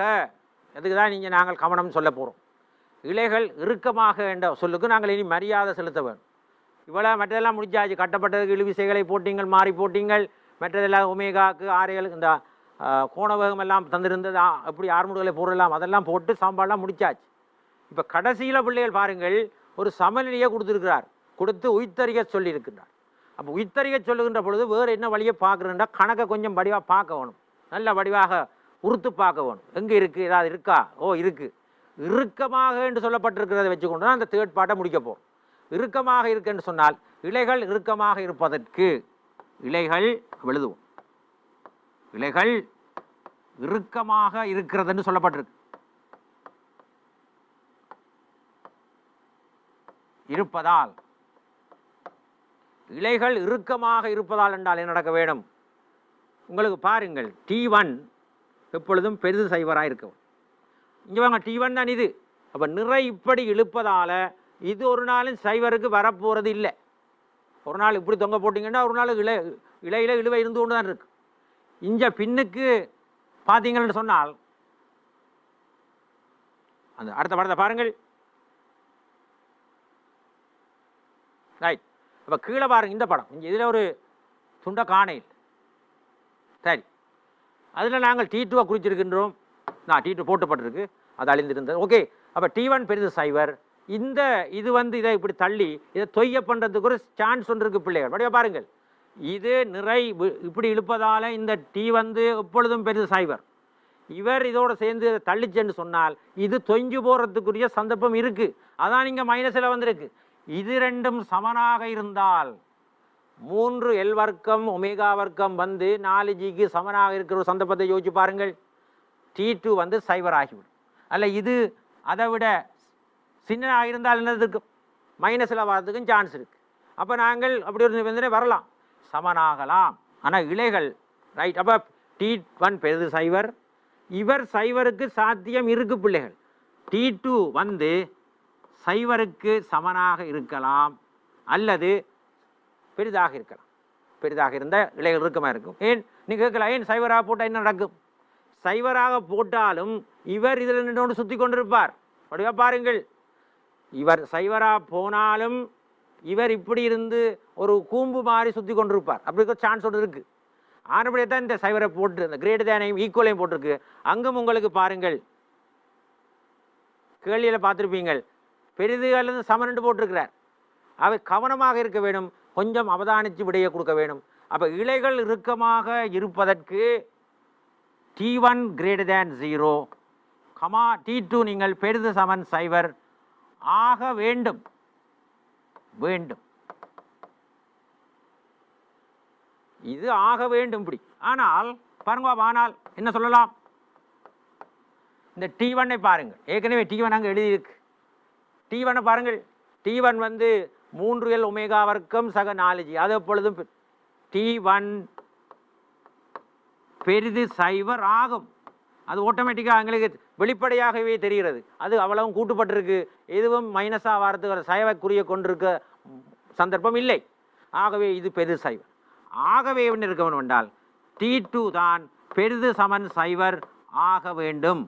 அதுக்கு தான் நீங்கள் நாங்கள் கவனம் சொல்ல போகிறோம். இலைகள் இறுக்கமாக என்ற சொல்லுக்கு நாங்கள் இனி மரியாதை செலுத்த வேண்டும். இவ்வளோ மற்றதெல்லாம் முடிஞ்சாச்சு. கட்டப்பட்டதுக்கு இழுவிசைகளை போட்டீங்கள், மாறி போட்டீங்கள், மற்றதெல்லாம் ஒமேகாவுக்கு 6 இந்த கோணவேகம் எல்லாம் தந்திருந்தது, எப்படி ஆறுமுடுகளை போடலாம், அதெல்லாம் போட்டு சாம்பாடெலாம் முடிச்சாச்சு. இப்போ கடைசியில் பிள்ளைகள் பாருங்கள், ஒரு சமநிலையை கொடுத்துருக்கிறார், கொடுத்து உய்த்தறிக சொல்லியிருக்கிறார். அப்போ உய்த்தறிக சொல்லுகின்ற பொழுது வேறு என்ன வழியை பார்க்குறேன்டா, கணக்கை கொஞ்சம் வடிவாக பார்க்க வேணும், நல்ல வடிவாக உறுத்து பார்க்க வேணும். எங்கே இருக்குது, ஏதாவது இருக்கா? ஓ இருக்குது, இறுக்கமாக என்று சொல்லப்பட்டிருக்கிறத வச்சுக்கொண்டு தான் அந்த தேர்ட் பார்ட்டை முடிக்க போகிறோம். இறுக்கமாக இருக்குன்னு சொன்னால் இலைகள் இறுக்கமாக இருப்பதற்கு, இலைகள் எழுதுவோம், இலைகள் இறுக்கமாக இருக்கிறதுன்னு சொல்லப்பட்டிருக்கு. இருப்பதால், இலைகள் இறுக்கமாக இருப்பதால் என்றால் என்ன நடக்க வேண்டும்? உங்களுக்கு பாருங்கள், T1 எப்பொழுதும் பெரிது சைவராக இருக்கும். இங்கே வாங்க, T1 தான் இது. அப்போ நிறை இப்படி இழுப்பதால் இது ஒரு நாளும் சைவருக்கு வரப்போகிறது இல்லை. ஒரு நாள் இப்படி தொங்க போட்டிங்கன்னா ஒரு நாள் இலையில் இழுவை இருந்து கொண்டு தான் இருக்கு. இங்கே பின்னுக்கு பார்த்தீங்கன்னு சொன்னால், அந்த அடுத்த படத்தை பாருங்கள். ரைட், அப்போ கீழே பாருங்கள், இந்த படம் இங்கே இதில் ஒரு துண்டை காணையில். சரி, அதில் நாங்கள் T2 குறிச்சிருக்கின்றோம். T2 போட்டுப்பட்டிருக்கு, அது அழிந்திருந்தது. ஓகே, அப்போ T1 பெரிது சைவர். இந்த இது இதை இப்படி தள்ளி இதை தொய்ய பண்ணுறதுக்கு ஒரு சான்ஸ் ஒன்று இருக்குது பிள்ளைகள். அப்படியே பாருங்கள், இது நிறை இப்படி இழுப்பதால் இந்த T எப்பொழுதும் பெரிது சைவர். இவர் இதோடு சேர்ந்து தள்ளிச்சென்று சொன்னால் இது தொய்ஞ்சு போகிறதுக்குரிய சந்தர்ப்பம் இருக்குது. அதான் இங்கே மைனஸில் வந்திருக்கு. இது ரெண்டும் சமனாக இருந்தால் 3L வர்க்கம் ஒமேகா வர்க்கம் 4Gக்கு சமனாக இருக்கிற ஒரு சந்தர்ப்பத்தை யோசிச்சு பாருங்கள். T2 சைவர் ஆகிவிடும். அல்ல இது அதை விட சின்னதாக இருந்தால் என்னது இருக்கும், மைனஸில் வர்றதுக்கும் சான்ஸ் இருக்குது. அப்போ நாங்கள் அப்படி ஒரு நிபந்தனை வரலாம், சமனாகலாம். ஆனால் இலைகள் ரைட். அப்போ T1 பெரிது சைவர், இவர் சைவருக்கு சாத்தியம் இருக்குது பிள்ளைகள். T2 சைவருக்கு சமனாக இருக்கலாம் அல்லது பெரிதாக இருக்கலாம். பெரிதாக இருந்தால் இலைகள் இறுக்கமாக இருக்கும். ஏன் நீ கேட்கலாம், ஏன் சைவராக போட்டால் என்ன நடக்கும்? சைவராக போட்டாலும் இவர் இதில் நின்று சுற்றி கொண்டிருப்பார். அப்படியா பாருங்கள், இவர் சைவராக போனாலும் இவர் இப்படி இருந்து ஒரு கூம்பு மாதிரி சுற்றி கொண்டிருப்பார். அப்படி ஒரு சான்ஸ் ஒன்று இருக்குது. ஆனபடியே தான் இந்த சைவரை போட்டு இந்த கிரேட் தேனையும் ஈக்குவலையும் போட்டிருக்கு. அங்கும் உங்களுக்கு பாருங்கள், கேள்வியில் பார்த்துருப்பீங்கள், பெரிது அல்லது சமன் போட்டிருக்கிறார். அவை கவனமாக இருக்க வேண்டும், கொஞ்சம் அவதானித்து விடைய கொடுக்க வேண்டும். அப்போ இலைகள் இறுக்கமாக இருப்பதற்கு T1 greater than 0, T2 நீங்கள் பெரிது சமன் சைவர் ஆக வேண்டும். இது ஆக வேண்டும் இப்படி. ஆனால் பாருங்க, ஆனால் என்ன சொல்லலாம்? இந்த T1 பாருங்கள், ஏற்கனவே T1 அங்கே எழுதியிருக்கு. T1 பாருங்கள், T1 வந்து 3L ஒமேகா வர்க்கம் சக 4G. அது எப்பொழுதும் T1 பெரிது சைவர் ஆகும். அது ஆட்டோமேட்டிக்காக எங்களுக்கு வெளிப்படையாகவே தெரிகிறது. அது அவ்வளவும் கூட்டுப்பட்டிருக்கு, எதுவும் மைனஸாக வாரத்துக்கு சைவக்குரிய கொண்டிருக்க சந்தர்ப்பம் இல்லை. ஆகவே இது பெரிது சைவர். ஆகவே என்ன இருக்க வேண்டும் என்றால் T2 தான் பெரிது சமன் சைவர் ஆக வேண்டும்.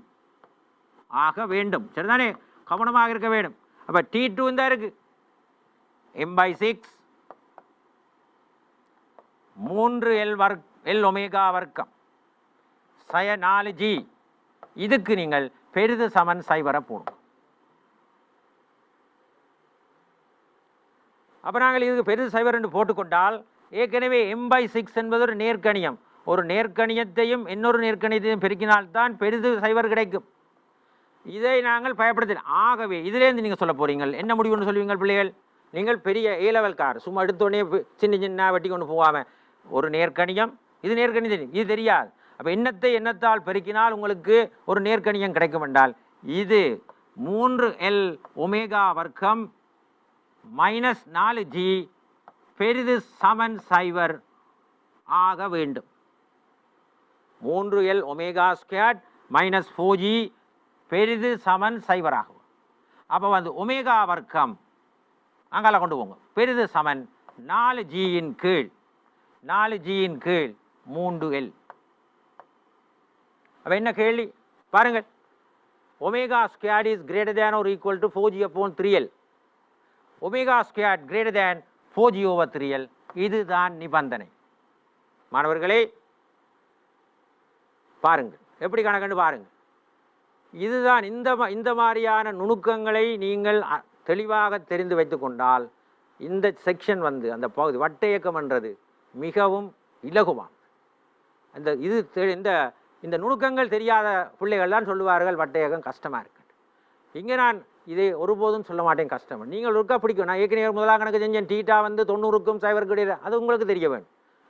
சரிதானே? கவனமாக இருக்க வேண்டும். அப்போ T2 தான் இருக்கு, m/6 3L ஒமேகா வர்க்கம் சய 4G. இதுக்கு நீங்கள் பெரிது சமன் சைவரை போடும். அப்போ நாங்கள் இதுக்கு பெரிது சைவர் என்று போட்டுக்கொண்டால், ஏற்கனவே m/6 என்பது ஒரு நேர்கணியம். ஒரு நேர்கணியத்தையும் இன்னொரு நேர்கணியத்தையும் பெருக்கினால்தான் பெரிது சைவர் கிடைக்கும். இதை நாங்கள் பயப்படுத்த. ஆகவே இதிலேருந்து நீங்கள் சொல்ல போறீங்கள், என்ன முடிவுன்னு சொல்லுவீங்கள் பிள்ளைகள்? நீங்கள் பெரிய A லெவல் கார் சும்மா எடுத்தோடனே சின்ன வெட்டி கொண்டு போகாமல், ஒரு நேர்கணியம், இது நேர்கணியம், இது தெரியாது. அப்போ எண்ணத்தால் பெருக்கினால் உங்களுக்கு ஒரு நேர்கணியம் கிடைக்கும் என்றால், இது 3L ஒமேகா வர்க்கம் -4G பெரிது சமன் சைவர் ஆக வேண்டும். 3L ஒமேகா ஸ்கொயர் -4G பெரிது சமன் சைவர் ஆகும். அப்போ வந்து ஒமேகா வர்க்கம் அங்கால கொண்டு போங்க, பெரிது சமன் 4Gயின் கீழ் 3L. அப்போ என்ன கேள்வி பாருங்கள், omega square is greater than or equal to 4G/3L. Omega square greater than 4G/3L. இதுதான் நிபந்தனை. மாணவர்களே பாருங்கள், எப்படி கணக்கண்டு பாருங்கள். இதுதான் இந்த மாதிரியான நுணுக்கங்களை நீங்கள் தெளிவாக தெரிந்து வைத்து கொண்டால், இந்த செக்ஷன் வந்து அந்த பகுதி வட்ட இயக்கம் என்றது மிகவும் இலகுவான். இந்த நுணுக்கங்கள் தெரியாத பிள்ளைகள் தான் சொல்லுவார்கள் வட்ட இயக்கம் கஷ்டமாக இருக்கு. இங்கே நான் இதை ஒருபோதும் சொல்ல மாட்டேன் கஷ்டம். நீங்கள் இருக்கா பிடிக்கும். நான் ஏற்கனவே முதலாக கணக்கு செஞ்சேன், டீட்டா வந்து 90க்கும் சைவருக்கு இடையில, அது உங்களுக்கு தெரிய வேணும்.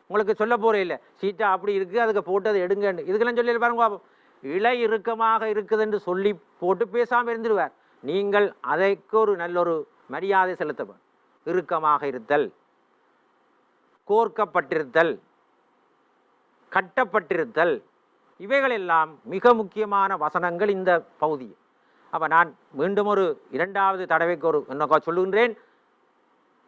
உங்களுக்கு சொல்ல போகிறே இல்லை, சீட்டா அப்படி இருக்குது, அதுக்கு போட்டு அதை எடுங்கன்னு இதுக்கெல்லாம் சொல்லி பாருங்க. இலை இறுக்கமாக இருக்குது என்று சொல்லி போட்டு பேசாமல் இருந்துடுவார். நீங்கள் அதற்கு ஒரு நல்லொரு மரியாதை செலுத்த வேண்டும். இறுக்கமாக இருத்தல், கோர்க்கப்பட்டிருத்தல், கட்டப்பட்டிருத்தல், இவைகளெல்லாம் மிக முக்கியமான வசனங்கள் இந்த பகுதி. அப்போ நான் மீண்டும் ஒரு 2வது தடவைக்கு ஒரு என்ன சொல்லுகின்றேன்.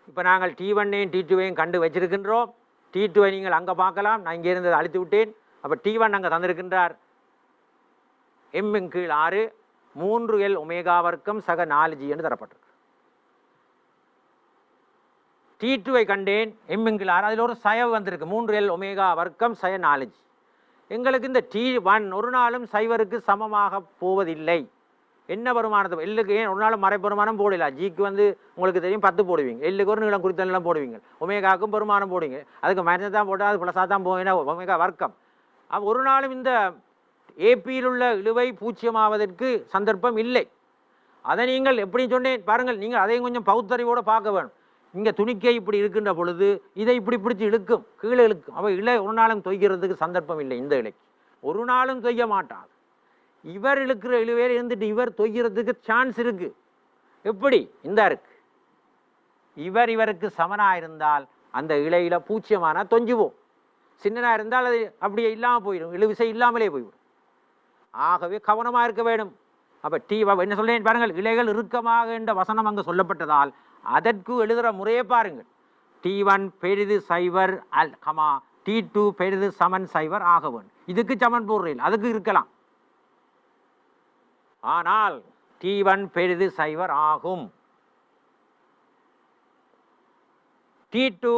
இப்போ நாங்கள் T1ஐயும் T2ஐயும் கண்டு வச்சிருக்கின்றோம். T2ஐ நீங்கள் அங்கே பார்க்கலாம், நான் இங்கே இருந்ததை அழித்து விட்டேன். அப்போ T1 அங்கே தந்திருக்கின்றார், m/6 3L ஒமேகா வர்க்கம் சக 4G என்று தரப்பட்டிருக்கு. T2ஐ கண்டேன் m/6, அதில் ஒரு சைவ் வந்திருக்கு 3L ஒமேகா வர்க்கம் சய 4G. எங்களுக்கு இந்த T1 ஒரு நாளும் சைவருக்கு சமமாக போவதில்லை. என்ன வருமானத்தை எல்லுக்கு ஏன் ஒரு நாளும் மறைப்பெருமானம் போடல. ஜிக்கு வந்து உங்களுக்கு தெரியும் 10 போடுவீங்க, எல்லுக்கு ஒரு நீளம் குறித்தெல்லாம் போடுவீங்க, ஒமேகாவுக்கும் பெருமானம் போடுவீங்க, அதுக்கு மைனஸ் தான் போட்டால் அது ப்ளஸாக தான் போவீங்கன்னா ஒமேகா வர்க்கம். அப்போ ஒரு நாளும் இந்த ஏபியில் உள்ள இழுவை பூச்சியமாவதற்கு சந்தர்ப்பம் இல்லை. அதை நீங்கள் எப்படி சொன்னேன் பாருங்கள், நீங்கள் அதையும் கொஞ்சம் பகுத்தறிவோடு பார்க்க வேணும். இங்கே துணிக்கை இப்படி இருக்கின்ற பொழுது இதை இப்படி பிடிச்சி இழுக்கும், கீழே இழுக்கும். அவள் இலை ஒரு நாளும் தொய்கிறதுக்கு சந்தர்ப்பம் இல்லை. இந்த இலைக்கு ஒரு நாளும் தொய்ய மாட்டாது. இவர் இழுக்கிற இழுவையில் இருந்துட்டு இவர் தொய்கிறதுக்கு சான்ஸ் இருக்கு. எப்படி இந்த இருக்கு, இவருக்கு சமனாக இருந்தால் அந்த இலையில பூச்சியமான தொஞ்சுவோம். சின்னனாக இருந்தால் அது அப்படியே இல்லாமல் போயிடும், இழுவிசை இல்லாமலே போய்விடும். ஆகவே கவனமாக இருக்க வேண்டும். அப்போ என்ன சொல்றேன் பாருங்கள், இலைகள் இறுக்கமாக என்ற வசனம் அங்கே சொல்லப்பட்டதால் அதற்கு எழுதுகிற முறையே பாருங்கள். T1 பெரிது சைவர் அல் கமா T2 பெரிது சமன் சைவர் ஆக வேண்டும். இதுக்கு சமன் போடுறேன், அதுக்கு இருக்கலாம். ஆனால் T1 பெரிது சைவர் ஆகும், T2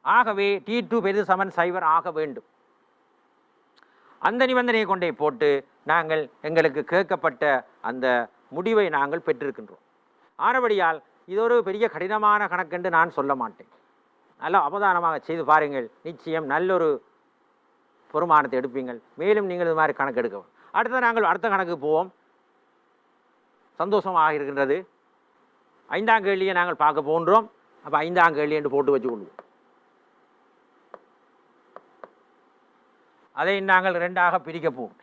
ஆகவே T2 பெரிது சமன் சைவர் ஆக வேண்டும். அந்த நிபந்தனையை கொண்டே போட்டு நாங்கள் எங்களுக்கு கேட்கப்பட்ட அந்த முடிவை நாங்கள் பெற்றிருக்கின்றோம். ஆனபடியால் இது ஒரு பெரிய கடினமான கணக்கென்று நான் சொல்ல மாட்டேன். நல்லா அவதானமாக செய்து பாருங்கள், நிச்சயம் நல்லொரு பெருமானத்தை எடுப்பீங்கள். மேலும் நீங்கள் இது மாதிரி கணக்கு எடுக்கவும். நாங்கள் அடுத்த கணக்கு போவோம். சந்தோஷமாக இருக்கின்றது. 5ஆம் கேள்வியை நாங்கள் பார்க்க போன்றோம். அப்போ 5ஆம் கேள்வி என்று போட்டு வச்சுக்கொள்வோம். அதை நாங்கள் 2ஆக பிரிக்க போவோம்.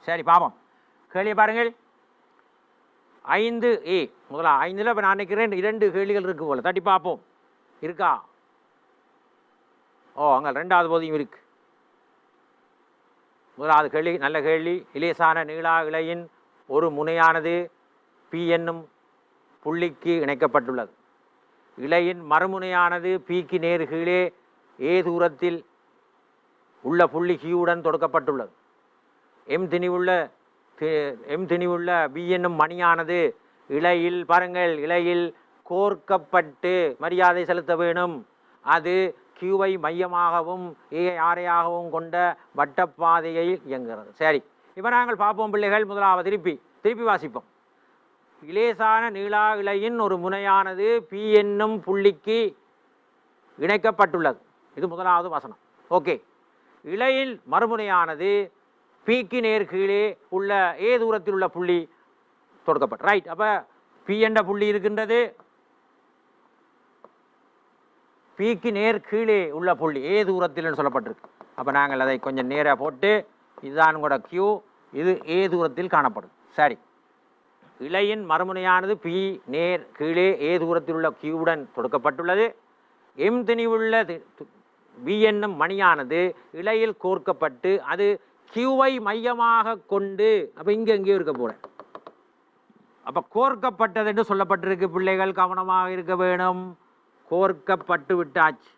சரி பாவம், கேள்வியை பாருங்கள். 5A முதல்ல 5ல் இப்போ நான் நினைக்கிறேன் 2 கேள்விகள் இருக்கு போல, தட்டி பார்ப்போம். இருக்கா? அங்கே 2வது பகுதியும் இருக்கு. முதலாவது கேள்வி நல்ல கேள்வி. இலேசான நீளா இலையின் ஒரு முனையானது P என்னும் புள்ளிக்கு இணைக்கப்பட்டுள்ளது. இலையின் மறுமுனையானது Pக்கு நேர் கீழே A தூரத்தில் உள்ள புள்ளி Qவுடன் தொடுக்கப்பட்டுள்ளது. M திணிவுள்ள B என்னும் மணியானது இலையில் பாருங்கள், இலையில் கோர்க்கப்பட்டு மரியாதை செலுத்த வேணும். அது Qவை மையமாகவும் A ஆரையாகவும் கொண்ட வட்டப்பாதையை இயங்குகிறது. சரி, இப்போ நாங்கள் பார்ப்போம் பிள்ளைகள். முதலாவது திருப்பி வாசிப்போம். இலேசான நீளா இலையின் ஒரு முனையானது P என்னும் புள்ளிக்கு இணைக்கப்பட்டுள்ளது. இது முதலாவது வசனம். ஓகே. இலையில் மறுமுனையானது Pக்கு நேர் கீழே உள்ள A தூரத்தில் உள்ள புள்ளி தொடுக்கப்பட்டு, ரைட். அப்போ P என்ற புள்ளி இருக்கின்றது, Pக்கு நேர் கீழே உள்ள புள்ளி A தூரத்தில் சொல்லப்பட்டிருக்கு. அப்போ நாங்கள் அதை கொஞ்சம் நேராக போட்டு, இதுதான் கூட Q, இது A தூரத்தில் காணப்படும். சரி, இலையின் மறுமுனையானது P நேர் கீழே A தூரத்தில் உள்ள Qவுடன் தொடுக்கப்பட்டுள்ளது. M திணிவுள்ள B என்னும் மணியானது இலையில் கோர்க்கப்பட்டு அது Qவை மையமாக கொண்டு, அப்போ எங்கேயோ இருக்க போகிறேன். அப்போ கோர்க்கப்பட்டது என்று சொல்லப்பட்டிருக்கு. பிள்ளைகள் கவனமாக இருக்க வேணும். கோர்க்கப்பட்டு விட்டாச்சு.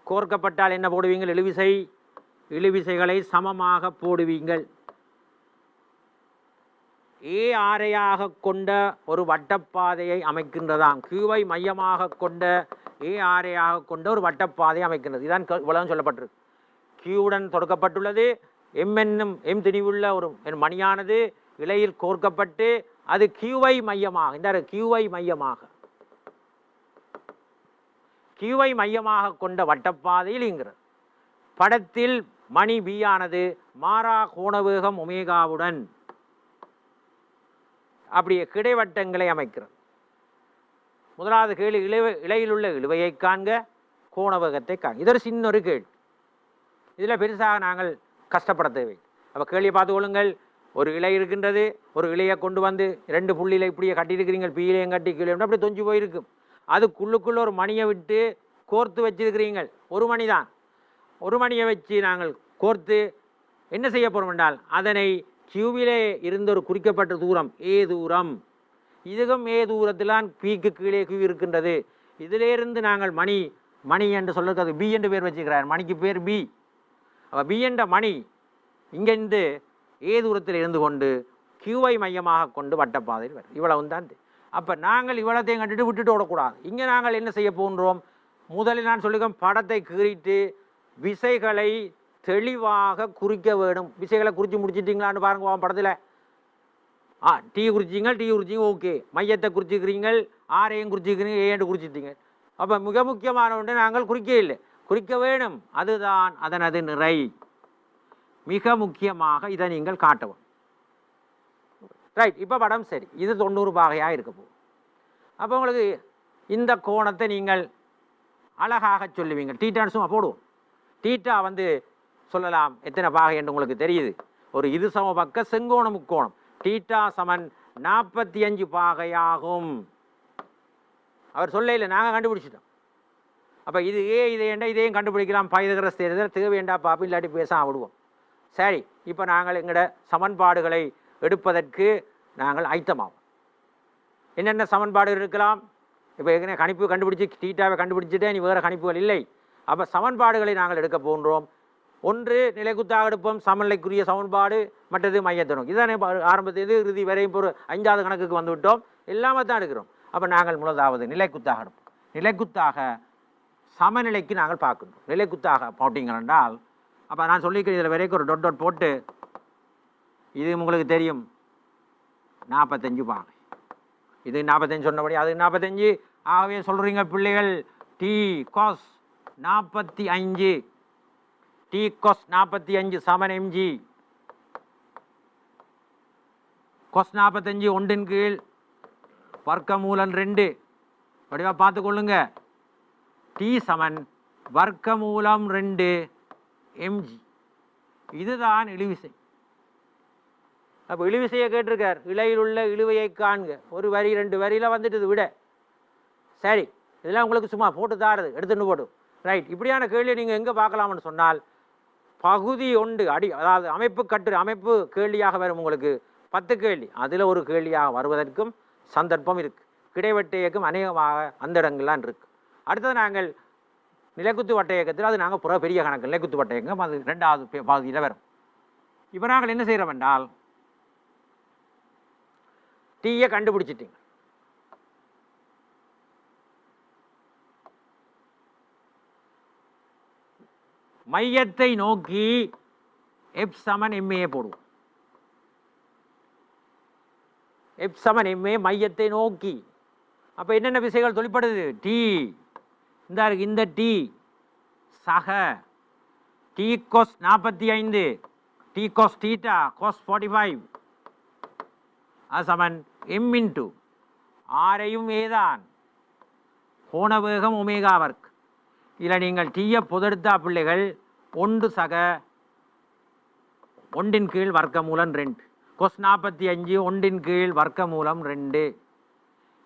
கோர்க்கப்பட்டால் என்ன போடுவீங்கள்? இழுவிசைகளை சமமாக போடுவீங்கள். A ஆரையாக கொண்ட ஒரு வட்டப்பாதையை அமைக்கின்றதாம். Qவை மையமாக கொண்ட A ஆரையாக கொண்ட ஒரு வட்டப்பாதை அமைக்கின்றது. இதுதான் உலகம் சொல்லப்பட்டிருக்கு. Qவுடன் தொடுக்கப்பட்டுள்ளது. M திணிவுள்ள ஒரு மணியானது இலையில் கோர்க்கப்பட்டு அது Qவை மையமாக, இந்த Qவை மையமாக கொண்ட வட்டப்பாதையில் இயங்குகிறது. படத்தில் மணி B ஆனது மாறா கோணவேகம் ஒமேகாவுடன் அப்படியே கிடைவட்டங்களை அமைக்கிறது. முதலாவது கேள்வி, இலையில் உள்ள இழுவையை காண்க, கோணவேகத்தை காண்க. இது ஒரு சின்ன ஒரு கேள்வி. இதில் பெருசாக நாங்கள் கஷ்டப்பட தேவை. அப்போ கேள்வியை பார்த்து கொள்ளுங்கள். ஒரு இலை இருக்கின்றது, ஒரு இலையை கொண்டு வந்து 2 புள்ளியில் இப்படியே கட்டியிருக்கிறீங்க. பீலையும் கட்டி கீழே அப்படி தொஞ்சு போயிருக்கும். அதுக்குள்ளுக்குள்ள ஒரு மணியை விட்டு கோர்த்து வச்சிருக்கிறீங்க. ஒரு மணி தான். ஒரு மணியை வச்சு நாங்கள் கோர்த்து என்ன செய்ய போகிறோம் என்றால், அதனை Qவிலே இருந்த ஒரு குறிக்கப்பட்ட தூரம் A தூரம், இதுவும் A தூரத்திலான் Pக்கு கீழே Q இருக்கின்றது. இதிலிருந்து நாங்கள் மணி என்று சொல்லுறது B என்று பேர் வச்சுக்கிறார். மணிக்கு பேர் B. அப்போ B என்ற மணி இங்கேருந்து A தூரத்தில் இருந்து கொண்டு Qவை மையமாக கொண்டு வட்டப்பாதையில் வரும். இவ்வளவு தான். அப்போ நாங்கள் இவ்வளத்தையும் கண்டுட்டு விட்டுட்டு ஓடக்கூடாது. இங்கே நாங்கள் என்ன செய்ய போன்றோம்? முதலில் நான் சொல்லுகிறேன், படத்தை கீறிட்டு விசைகளை தெளிவாக குறிக்க வேணும். விசைகளை குறித்து முடிச்சிட்டிங்களான்னு பாருங்க படத்தில். T குறிச்சிங்க, ஓகே. மையத்தை குறிச்சிக்கிறீங்கள், ஆரையும் குறிச்சிக்கிறீங்க, ஏன்னு குறிச்சிட்டீங்க. அப்போ மிக முக்கியமான ஒன்று நாங்கள் குறிக்க இல்லை, குறிக்க வேணும். அதுதான் அதனது நிறை. மிக முக்கியமாக இதை நீங்கள் காட்டவும். ரைட். இப்போ படம் சரி, இது 90 பாகையாக இருக்க போகும். அப்போ உங்களுக்கு இந்த கோணத்தை நீங்கள் அழகாக சொல்லுவீங்க. டீட்டான்னு சும்மா போடுவோம். டீட்டா சொல்லலாம் எத்தனை பாகை என்று உங்களுக்கு தெரியுது. ஒரு இது சம பக்க செங்கோண முக்கோணம். டீட்டா சமன் 45 பாகையாகும். அவர் சொல்ல இல்லை, நாங்கள் கண்டுபிடிச்சிட்டோம். அப்போ இது இதையும் கண்டுபிடிக்கலாம். பைதகரஸ் தேர்தல் தேவையண்டா பாப்பு, இல்லாட்டி பேசாம விடுவோம். சரி, இப்போ நாங்கள் எங்களோட சமன்பாடுகளை எடுப்பதற்கு நாங்கள் ஆயத்தமாவோம். என்னென்ன சமன்பாடுகள் இருக்கலாம்? இப்போ ஏற்கனவே கணிப்பு கண்டுபிடிச்சி தீட்டாவை கண்டுபிடிச்சிட்டே நீ வேறு கணிப்புகள் இல்லை. அப்போ சமன்பாடுகளை நாங்கள் எடுக்க போகின்றோம். ஒன்று நிலைக்குத்தாக எடுப்போம், சமநிலைக்குரிய சமன்பாடு, மற்றது மையத்தொடங்கும். இதுதானே ஆரம்பத்திலிருந்து இறுதி வரை இப்போ ஒரு 5வது கணக்குக்கு வந்து விட்டோம். எல்லாமே தான் எடுக்கிறோம். அப்போ நாங்கள் முதலாவது நிலைக்குத்தாக எடுப்போம். நிலைக்குத்தாக சமநிலைக்கு நாங்கள் பார்க்கணும். நிலைக்குத்தாக போட்டிங்கள் என்றால் அப்போ நான் சொல்லிக்கிறேன், இதில் வரைக்கும் ஒரு டொட் போட்டு, இது உங்களுக்கு தெரியும் 45 பாங்க. இது 45 சொன்னபடி அது 45. ஆகவே சொல்கிறீங்க பிள்ளைகள் டி காஸ் 45, டி காஸ் 45 சமன் எம்ஜி. காஸ் 45 ஒன்றின் கீழ் வர்க்கமூலம் 2 வடிவா பார்த்துக்கொள்ளுங்க. டி சமன் வர்க்கமூலம் 2 எம்ஜி. இதுதான் இழுவிசை. அப்போ இழுவிசையை கேட்டிருக்கார். இலையில் உள்ள இழுவையை காண்க. ஒரு வரி 2 வரியில் வந்துட்டு விட. சரி, இதெல்லாம் உங்களுக்கு சும்மா போட்டு தாருது, எடுத்துட்டு போடும். ரைட். இப்படியான கேள்வியை நீங்கள் எங்கே பார்க்கலாம்னு சொன்னால் பகுதி 1 அதாவது அமைப்பு கேள்வியாக வரும். உங்களுக்கு 10 கேள்வி, அதில் ஒரு கேள்வியாக வருவதற்கும் சந்தர்ப்பம் இருக்குது. கிடைவட்ட இயக்கம் அநேகமாக அந்த இடங்கள்லாம் இருக்குது. அடுத்தது நாங்கள் நிலைக்குத்து வட்ட இயக்கத்தில், அது நாங்கள் பெரிய கணக்கு நிலைக்குத்து வட்ட இயக்கம், அது 2வது பகுதியில் வரும். இப்போ நாங்கள் என்ன செய்கிறோம் என்றால் டீயை கண்டுபிடிச்சிட்டீங்க. மையத்தை நோக்கி எஃப் சமன் எம்ஏ போடுவோம். எஃப் சமன் எம்ஏ மையத்தை நோக்கி. அப்போ என்னென்ன விசைகள் தொழிற்படுது? டி இந்த டி சக டி கோஸ் 45, டி கோஸ் தீட்டா கோஸ் 45 சமன் எம் இன்டு ஆரையும் ஏதான் கோணவேகம் ஒமேகா வர்க். இதில் நீங்கள் டீயை புதெடுத்தா பிள்ளைகள் 1 சக 1 கீழ் வர்க்கமூலம் 2 கொஸ் 45 1 கீழ் வர்க்கமூலம் 2.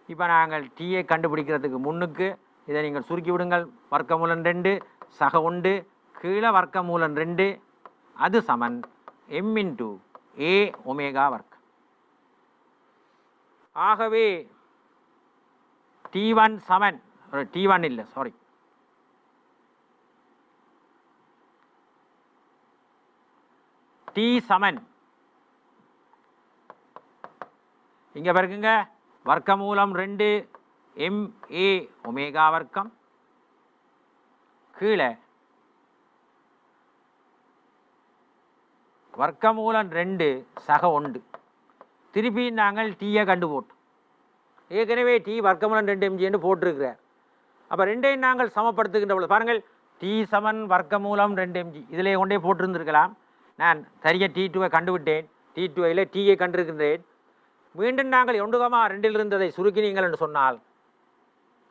இப்போ நாங்கள் டீயை கண்டுபிடிக்கிறதுக்கு முன்னுக்கு இதை நீங்கள் சுருக்கி விடுங்கள். வர்க்கமூலம் 2 சக 1 கீழே வர்க்கமூலம் 2 அது சமன் எம் இன்டு ஏ ஒமேகா வர்க். ஆகவே T1 சமன் T1 இல்லை சாரி T சமன் இங்க பாருங்க வர்க்கமூலம் 2 MA ஒமேகா வர்க்கம் கீழே வர்க்கமூலம் 2 சக 1. திருப்பி நாங்கள் டீயை கண்டு போட்டோம். ஏற்கனவே டி வர்க்கமூலம் 2 mg என்று போட்டிருக்கிறார். அப்போ ரெண்டையும் நாங்கள் சமப்படுத்துகின்ற பொழுது பாருங்கள் டி சமன் வர்க்கமூலம் 2 mg இதிலே கொண்டே போட்டிருந்திருக்கலாம். நான் சரியாக T2 கண்டுவிட்டேன். T2 டீயை கண்டிருக்கின்றேன். மீண்டும் நாங்கள் 1,2 இருந்ததை சுருக்கினீங்கள் என்று சொன்னால்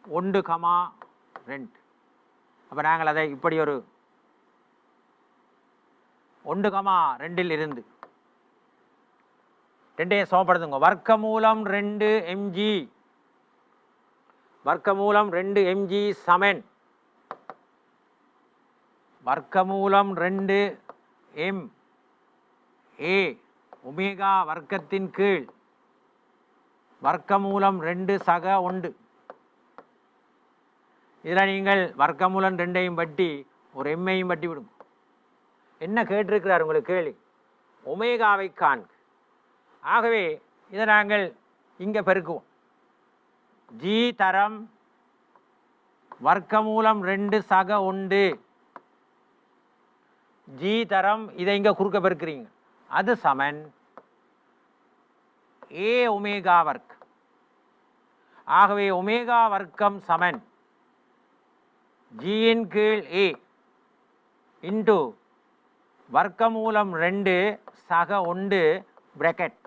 1,2. அப்போ நாங்கள் அதை இப்படி ஒரு 1,2 இருந்து ரெண்டையும் சமப்படுத்துங்க. வர்க்கமூலம் 2 mg வர்க்கமூலம் 2 mg சமன் வர்க்கமூலம் 2 MA ஒமேகா வர்க்கத்தின் கீழ் வர்க்கமூலம் 2 சக 1. இதில் நீங்கள் வர்க்கமூலம் 2ஐயும் பட்டி ஒரு எம்ஐயும் பட்டி விடுங்க. என்ன கேட்டிருக்கிறார் உங்களுக்கு கேள்வி? ஒமேகாவை காண்க. ஆகவே இதை நாங்கள் இங்கே பெருக்குவோம். ஜி தரம் வர்க்கமூலம் 2 சக 1 ஜி தரம் இதை இங்கே குறுக்க பெருக்கிறீங்க. அது சமன் ஏ ஒமேகா வர்க். ஆகவே ஒமேகா வர்க்கம் சமன் ஜியின் கீழ் ஏ இன்டு வர்க்கமூலம் 2 சக 1 பிராக்கெட்.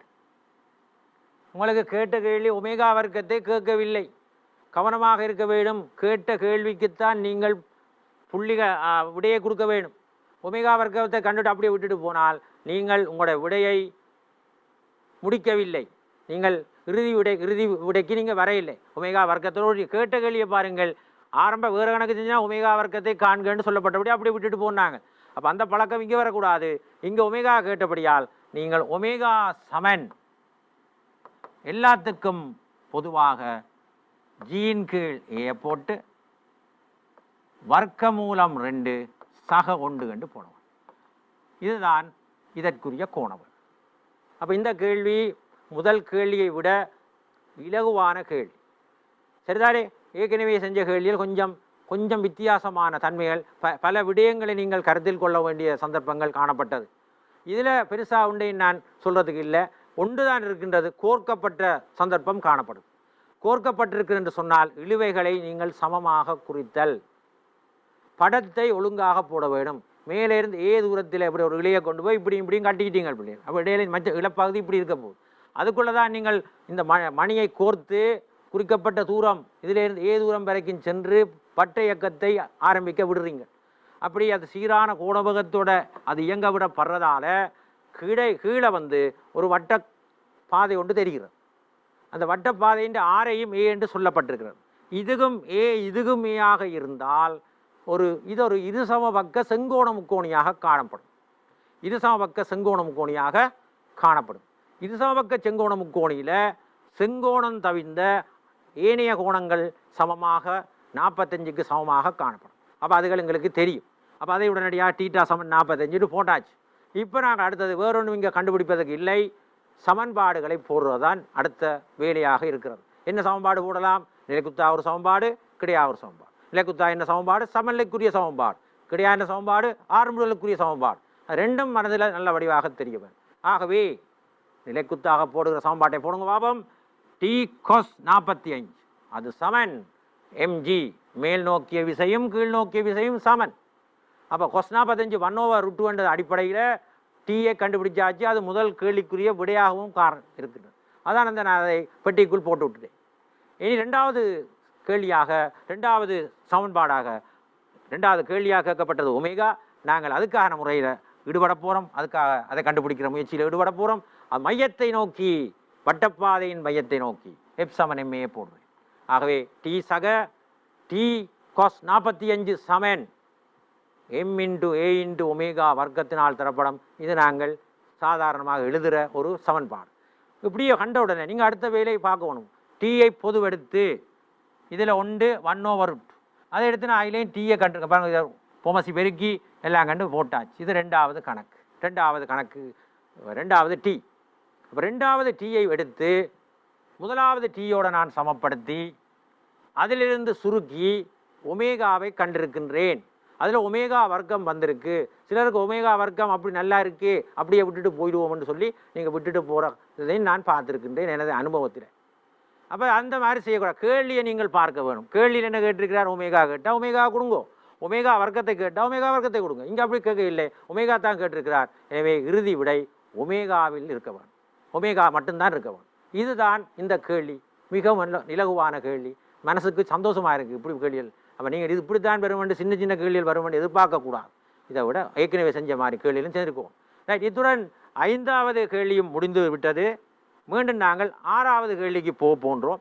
உங்களுக்கு கேட்ட கேள்வி ஒமேகா வர்க்கத்தை கேட்கவில்லை. கவனமாக இருக்க வேண்டும். கேட்ட கேள்விக்குத்தான் நீங்கள் விடையை கொடுக்க வேண்டும். ஒமேகா வர்க்கத்தை கண்டுட்டு அப்படியே விட்டுட்டு போனால் நீங்கள் உங்களுடைய விடையை முடிக்கவில்லை. நீங்கள் இறுதி விடைக்கு நீங்கள் வரையில்லை. ஒமேகா வர்க்கத்தோடு கேட்ட கேள்வியை பாருங்கள். ஆரம்ப வேறு கணக்கு செஞ்சால் ஒமேகா வர்க்கத்தை காண்கன்னு சொல்லப்பட்டபடி அப்படியே விட்டுட்டு போனாங்க. அப்போ அந்த பழக்கம் இங்கே வரக்கூடாது. இங்கே ஒமேகா கேட்டபடியால் நீங்கள் ஒமேகா சமன் எல்லாத்துக்கும் பொதுவாக ஜீன் கீழ் ஏ போட்டு வர்க்கமூலம் 2 சக 1 என்று போனோம். இதுதான் இதற்குரிய கோணம். அப்போ இந்த கேள்வி முதல் கேள்வியை விட இலகுவான கேள்வி. சரிதானே? ஏற்கனவே செஞ்ச கேள்வியில் கொஞ்சம் வித்தியாசமான தன்மைகள், பல விடயங்களை நீங்கள் கருத்தில் கொள்ள வேண்டிய சந்தர்ப்பங்கள் காணப்பட்டது. இதில் பெருசாக உண்டை நான் சொல்கிறதுக்கு இல்லை, ஒன்று தான் இருக்கின்றது. கோர்க்கப்பட்ட சந்தர்ப்பம் காணப்படும். கோர்க்கப்பட்டிருக்கு என்று சொன்னால் இழுவைகளை நீங்கள் சமமாக குறித்தல், படத்தை ஒழுங்காக போட வேண்டும். மேலே இருந்து தூரத்தில் இப்படி ஒரு இலையை கொண்டு போய் இப்படியும் கட்டிக்கிட்டீங்க பிள்ளைங்க. அப்போ இடையில மற்ற இழப்பகுதி இப்படி இருக்க போகுது. அதுக்குள்ளே தான் நீங்கள் இந்த மணியை கோர்த்து குறிக்கப்பட்ட தூரம் இதிலிருந்து தூரம் வரைக்கும் சென்று பட்ட இயக்கத்தை ஆரம்பிக்க விடுறீங்க. அப்படி அது சீரான கோணபகத்தோட அது இயங்க விடப்படுறதால கீழே ஒரு வட்ட பாதை ஒன்று தெரிகிறது. அந்த வட்டப்பாதையின் ஆரையும் என்று சொல்லப்பட்டிருக்கிறது. இதுகும் ஏயாக இருந்தால் இது ஒரு இருசமபக்க செங்கோண முக்கோணியாக காணப்படும். இருசமபக்க செங்கோண முக்கோணியாக காணப்படும். இருசமபக்க செங்கோண முக்கோணியில் செங்கோணம் தவிர்ந்த ஏனைய கோணங்கள் சமமாக 45க்கு சமமாக காணப்படும். அப்போ அதுகள் எங்களுக்கு தெரியும். அப்போ அதை உடனடியாக தீட்டா சமன் 45 போட்டாச்சு. இப்போ நாங்கள் அடுத்தது வேறொன்றும் இங்கே கண்டுபிடிப்பதற்கு இல்லை, சமன்பாடுகளை போடுறதுதான் அடுத்த வேலையாக இருக்கிறது. என்ன சமன்பாடு போடலாம்? நிலைக்குத்தா ஒரு சமன்பாடு, கிடையா ஒரு சமன்பாடு. நிலைக்குத்தா என்ன சமன்பாடு? சமநிலைக்குரிய சமன்பாடு. கிடையா என்ன சமன்பாடு? ஆறுமுதலுக்குரிய சமன்பாடு. ரெண்டும் மனதில் நல்ல வடிவாக தெரியவன். ஆகவே நிலைக்குத்தாக போடுகிற சமன்பாட்டை போடுங்க பாபம். டி cos 45 அது சமன் mg, மேல் நோக்கிய விசையும் கீழ் நோக்கிய விசையும் சமன். அப்போ cos 45 1/√2 என்ற அடிப்படையில் டீயை கண்டுபிடிச்சாச்சு. அது முதல் கேள்விக்குரிய விடையாகவும் இருக்குது. அதான் நான் அதை பெட்டிக்குள் போட்டு விட்டுட்டேன். இனி ரெண்டாவது கேள்வியாக கேட்கப்பட்டது ஒமேகா. நாங்கள் அதுக்கான முறையில் ஈடுபட போகிறோம். அதுக்காக அதை கண்டுபிடிக்கிற முயற்சியில் ஈடுபட போகிறோம். மையத்தை நோக்கி, வட்டப்பாதையின் மையத்தை நோக்கி எப்சமன் எம்ஏ போடுவேன். ஆகவே டி cos 45 சமன் m × ஒமேகா வர்க்கத்தினால் தரப்படும். இது நாங்கள் சாதாரணமாக எழுதுகிற ஒரு சமன்பாடு. இப்படியே கண்ட உடனே நீங்கள் அடுத்த வேலையை பார்க்கணும். டீயை பொதுவெடுத்து இதில் 1/√2 அதை எடுத்து நான் அதிலேயும் டீயை கண்டு பாருங்க, பொமசி பெருக்கி எல்லாம் கண்டு போட்டாச்சு. இது ரெண்டாவது டீ. அப்போ ரெண்டாவது டீயை எடுத்து முதலாவது டீயோட நான் சமப்படுத்தி அதிலிருந்து சுருக்கி ஒமேகாவை கண்டிருக்கின்றேன். அதில் ஒமேகா வர்க்கம் வந்திருக்கு. சிலருக்கு ஒமேகா வர்க்கம் அப்படி நல்லா இருக்கு, அப்படியே விட்டுட்டு போயிடுவோம்னு சொல்லி நீங்கள் விட்டுட்டு போகிறதையும் நான் பார்த்துருக்கின்றேன் எனது அனுபவத்தில். அப்போ அந்த மாதிரி செய்யக்கூடாது. கேள்வியை நீங்கள் பார்க்க வேணும். கேள்வியில் என்ன கேட்டிருக்கிறார்? ஒமேகா கேட்டால் ஒமேகா கொடுங்கோ, ஒமேகா வர்க்கத்தை கேட்டால் ஒமேகா வர்க்கத்தை கொடுங்க. இங்கே அப்படி கேட்க இல்லை, ஒமேகா தான் கேட்டிருக்கிறார். எனவே இறுதி விடை ஒமேகாவில் இருக்க வேணும், ஒமேகா மட்டும்தான் இருக்க வேணும். இதுதான் இந்த கேள்வி. மிகவும் இலகுவான கேள்வி, மனசுக்கு சந்தோஷமாக இருக்குது இப்படி கேள்விகள். அப்போ நீங்கள் இது இப்படித்தான் வரும் என்று சின்ன கேள்விகள் வரும் என்று எதிர்பார்க்கக்கூடாது. இதை விட ஏற்கனவே செஞ்ச மாதிரி கேள்வியிலும் சேர்ந்துக்குவோம். ரைட், இத்துடன் 5வது கேள்வியும் முடிந்து விட்டது. மீண்டும் நாங்கள் 6வது கேள்விக்கு போன்றோம்.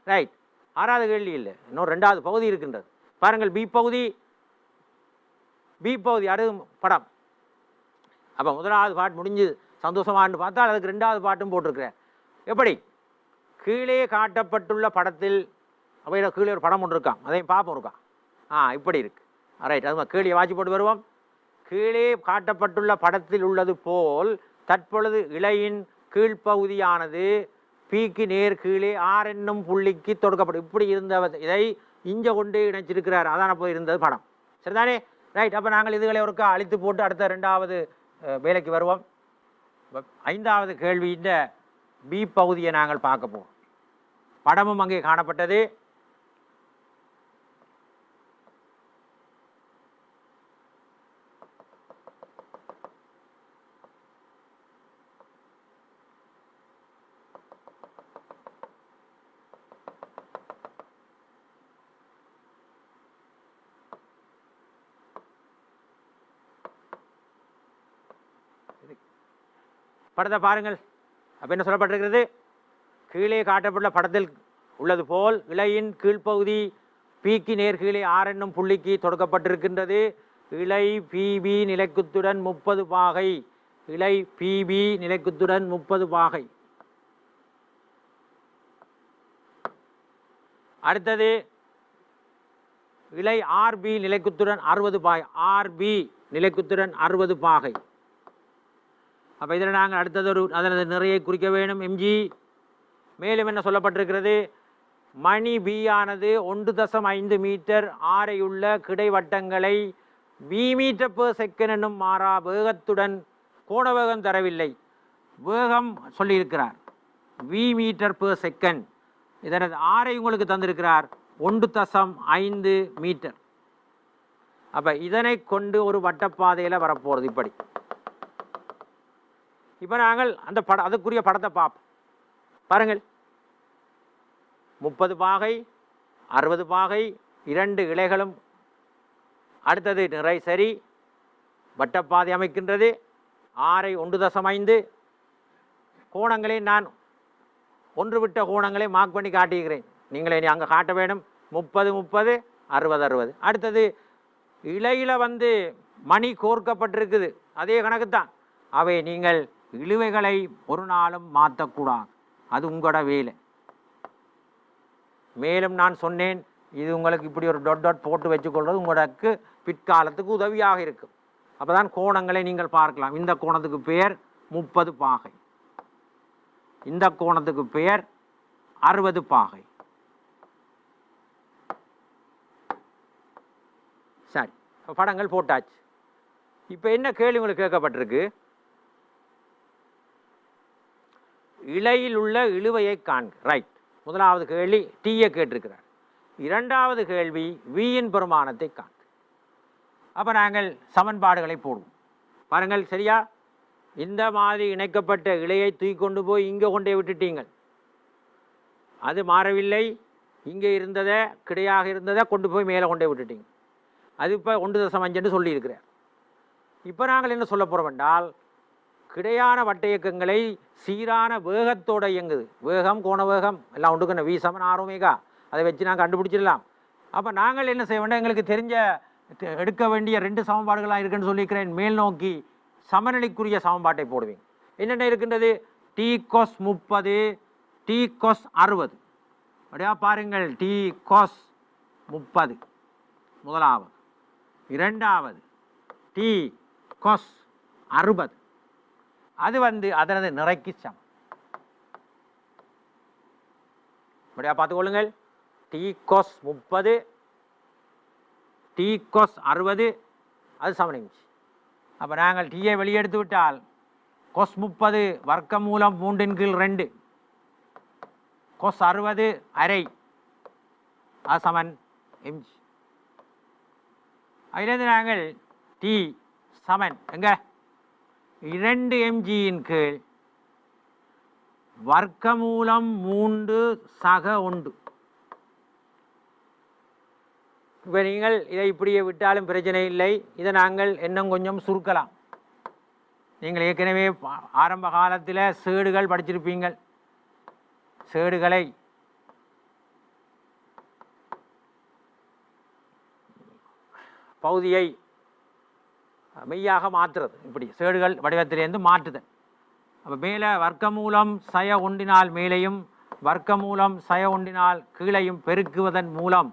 ரைட், 6வது கேள்வி இல்லை, இன்னும் 2வது பகுதி இருக்கின்றது. பாருங்கள், பி பகுதி அறு படம். அப்போ முதலாவது பாட்டு முடிஞ்சு சந்தோஷமானு பார்த்தால் அதுக்கு 2வது பாட்டும் போட்டிருக்கிறேன். எப்படி? கீழே காட்டப்பட்டுள்ள படத்தில் அவையில் கீழே ஒரு படம் ஒன்று இருக்கான், அதையும் பார்ப்போம் இருக்கான். இப்படி இருக்கு. ரைட், அது கேள்வியை வாட்சி போட்டு வருவோம். கீழே காட்டப்பட்டுள்ள படத்தில் உள்ளது போல் தற்பொழுது இலையின் கீழ்ப்பகுதியானது பீக்கு நேர் கீழே ஆர் என்னும் புள்ளிக்கு தொடுக்கப்படும். இப்படி இருந்த இதை இஞ்ச கொண்டு இணைச்சிருக்கிறார். அதான போய் இருந்தது படம். சரிதானே? ரைட், அப்போ நாங்கள் இதுகளை ஒருக்கா அழித்து போட்டு அடுத்த 2வது வேலைக்கு வருவோம். 5வது கேள்வியின் பி பகுதியை நாங்கள் பார்க்க போவோம். படமும் அங்கே காணப்பட்டது. படத்தை பாருங்கள். அப்போ என்ன சொல்லப்பட்டிருக்கிறது? கீழே காட்டப்பட்டுள்ள படத்தில் உள்ளது போல் இலையின் கீழ்ப்பகுதி பீக்கு நேர்கீழே ஆர் என்னும் புள்ளிக்கு தொடுக்கப்பட்டிருக்கின்றது. இலை பிபி நிலைக்குத்துடன் 30 பாகை இலை பிபி நிலைக்குத்துடன் 30 பாகை. அடுத்தது இலை ஆர்பி நிலைக்குத்துடன் 60 பாகை. ஆர்பி நிலைக்குத்துடன் 60 பாகை. அப்போ இதில் நாங்கள் அடுத்தது அதனது நிறையை குறிக்க வேணும் எம்ஜி. மேலும் என்ன சொல்லப்பட்டிருக்கிறது, மணி பி ஆனது 1.5 மீட்டர் ஆரையுள்ள கிடைவட்டங்களை வி மீட்டர் பெர் செகண்ட் என்னும் மாறா வேகத்துடன் கோணவேகம் தரவில்லை. வேகம் சொல்லியிருக்கிறார் வி மீட்டர் பெர் செகண்ட். இதனது ஆரை உங்களுக்கு தந்திருக்கிறார் 1.5 மீட்டர். அப்போ இதனை கொண்டு ஒரு வட்டப்பாதையில் வரப்போகிறது இப்படி. இப்போ நாங்கள் அந்த அதுக்குரிய படத்தை பார்ப்போம். பாருங்கள், 30 பாகை 60 பாகை 2 இலைகளும். அடுத்தது நிறை சரி, வட்டப்பாதை அமைக்கின்றது. ஆரை 1.5. கோணங்களை நான் ஒன்று விட்ட கோணங்களை மார்க் பண்ணி காட்டுகிறேன். நீங்களே அங்கே காட்ட வேணும். 30 30 60 60. அடுத்தது இலையில் மணி கோர்க்கப்பட்டிருக்குது, அதே கணக்குத்தான். அவை நீங்கள் இழுவைகளை ஒரு நாளும் மாற்றக்கூடாது, அது உங்களோட வேலை. மேலும் நான் சொன்னேன், இது உங்களுக்கு இப்படி ஒரு டாட் டாட் போட்டு வச்சுக்கொள்வது உங்களுக்கு பிற்காலத்துக்கு உதவியாக இருக்கும். அப்போ தான் கோணங்களை நீங்கள் பார்க்கலாம். இந்த கோணத்துக்கு பெயர் 30 பாகை, இந்த கோணத்துக்கு பெயர் 60 பாகை. சரி, படங்கள் போட்டாச்சு. இப்போ என்ன கேள்வி உங்களுக்கு கேட்கப்பட்டிருக்கு, இலையில் உள்ள இழுவையை காண்க. ரைட், முதலாவது கேள்வி டீயை கேட்டிருக்கிறார். இரண்டாவது கேள்வி வியின் பெருமானத்தை காண்க. அப்போ நாங்கள் சமன்பாடுகளை போடுவோம். பாருங்கள், சரியா? இந்த மாதிரி இணைக்கப்பட்ட இலையை தூக்கி கொண்டு போய் இங்கே கொண்டே விட்டுட்டீங்கள், அது மாறவில்லை. இங்கே இருந்ததை கிடையாக இருந்ததை கொண்டு போய் மேலே கொண்டே விட்டுட்டீங்க. அது இப்போ 1.5 சொல்லியிருக்கிறார். இப்போ நாங்கள் என்ன சொல்ல போகிறோம் என்றால், கிடையான வட்ட இயக்கங்களை சீரான வேகத்தோடு இயங்குது. வேகம் கோணவேகம் எல்லாம் உண்டுக்கணும். V = R⍵. அதை வச்சு நாங்கள் கண்டுபிடிச்சிடலாம். அப்போ நாங்கள் என்ன செய்ய வேண்டாம், எங்களுக்கு தெரிஞ்ச எடுக்க வேண்டிய 2 சமன்பாடுகளாக இருக்குன்னு சொல்லியிருக்கிறேன். மேல் நோக்கி சமநிலைக்குரிய சமன்பாட்டை போடுவேன். என்னென்ன இருக்கின்றது, T cos 30 T cos 60. அப்படியா பாருங்கள், T cos 30 முதலாவது, இரண்டாவது T cos 60. அது அதனது நிறைக்கு சமம். அப்படியா பார்த்துக்கொள்ளுங்கள், T cos 30 T cos 60 அது சமனிச்சு. அப்போ நாங்கள் டீயை வெளியெடுத்து விட்டால் cos 30 வர்க்கமூலம் 3/2 cos 60 அரை, அது சமன் mg. அதிலிருந்து நாங்கள் T சமன் எங்க 2 mg கீழ் வர்க்கமூலம் 3 சக 1. இப்போ நீங்கள் இதை இப்படியே விட்டாலும் பிரச்சனை இல்லை. இதை நாங்கள் இன்னும் கொஞ்சம் சுருக்கலாம். நீங்கள் ஏற்கனவே ஆரம்ப காலத்தில் சேடுகள் படிச்சிருப்பீங்கள். சேடுகளை பகுதியை மெய்யாக மாற்றுறது, இப்படி சேடுகள் வடிவத்திலேருந்து மாற்றுதல். அப்போ மேலே வர்க்கமூலம் சய 1 மேலேயும் வர்க்கமூலம் சய 1 கீழையும் பெருக்குவதன் மூலம்,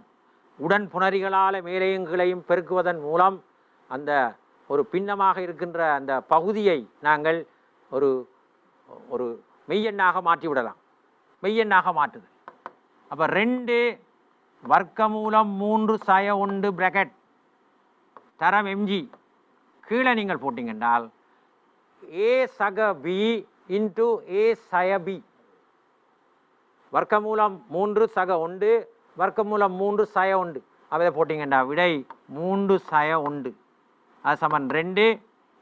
உடன் புணரிகளால் மேலேயும் கீழையும் பெருக்குவதன் மூலம் அந்த ஒரு பின்னமாக இருக்கின்ற அந்த பகுதியை நாங்கள் ஒரு ஒரு மெய்யெண்ணாக மாற்றிவிடலாம். மெய்யெண்ணாக மாற்றுதல். அப்போ 2 வர்க்கமூலம் 3 சய 1 பிராக்கெட் தரம் mg கீழே நீங்கள் போட்டிங்கன்றால் a சக b இன்டு a சய b. வர்க்கமூலம் 3 சக 1 வர்க்கமூலம் 3 சய 1. அதை போட்டிங்கண்டா விடை 3 சய 1. அது சமன் 2.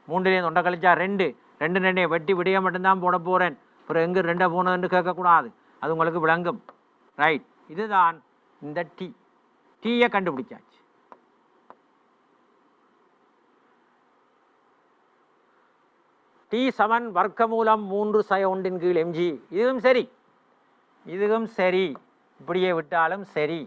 3 ஒன்றை கழிச்சா 2. 2 வெட்டி விடைய மட்டும்தான் போட போகிறேன். அப்புறம் எங்கே 2 போனதுன்னு கேட்கக்கூடாது, அது உங்களுக்கு விளங்கும். ரைட், இதுதான் இந்த டீயை கண்டுபிடிச்சாச்சு. T சமன் வர்க்கமூலம் 3 சய 1 கீழ் mg. இதுவும் சரி, இதுவும் சரி. இப்படியே விட்டாலும் சரி.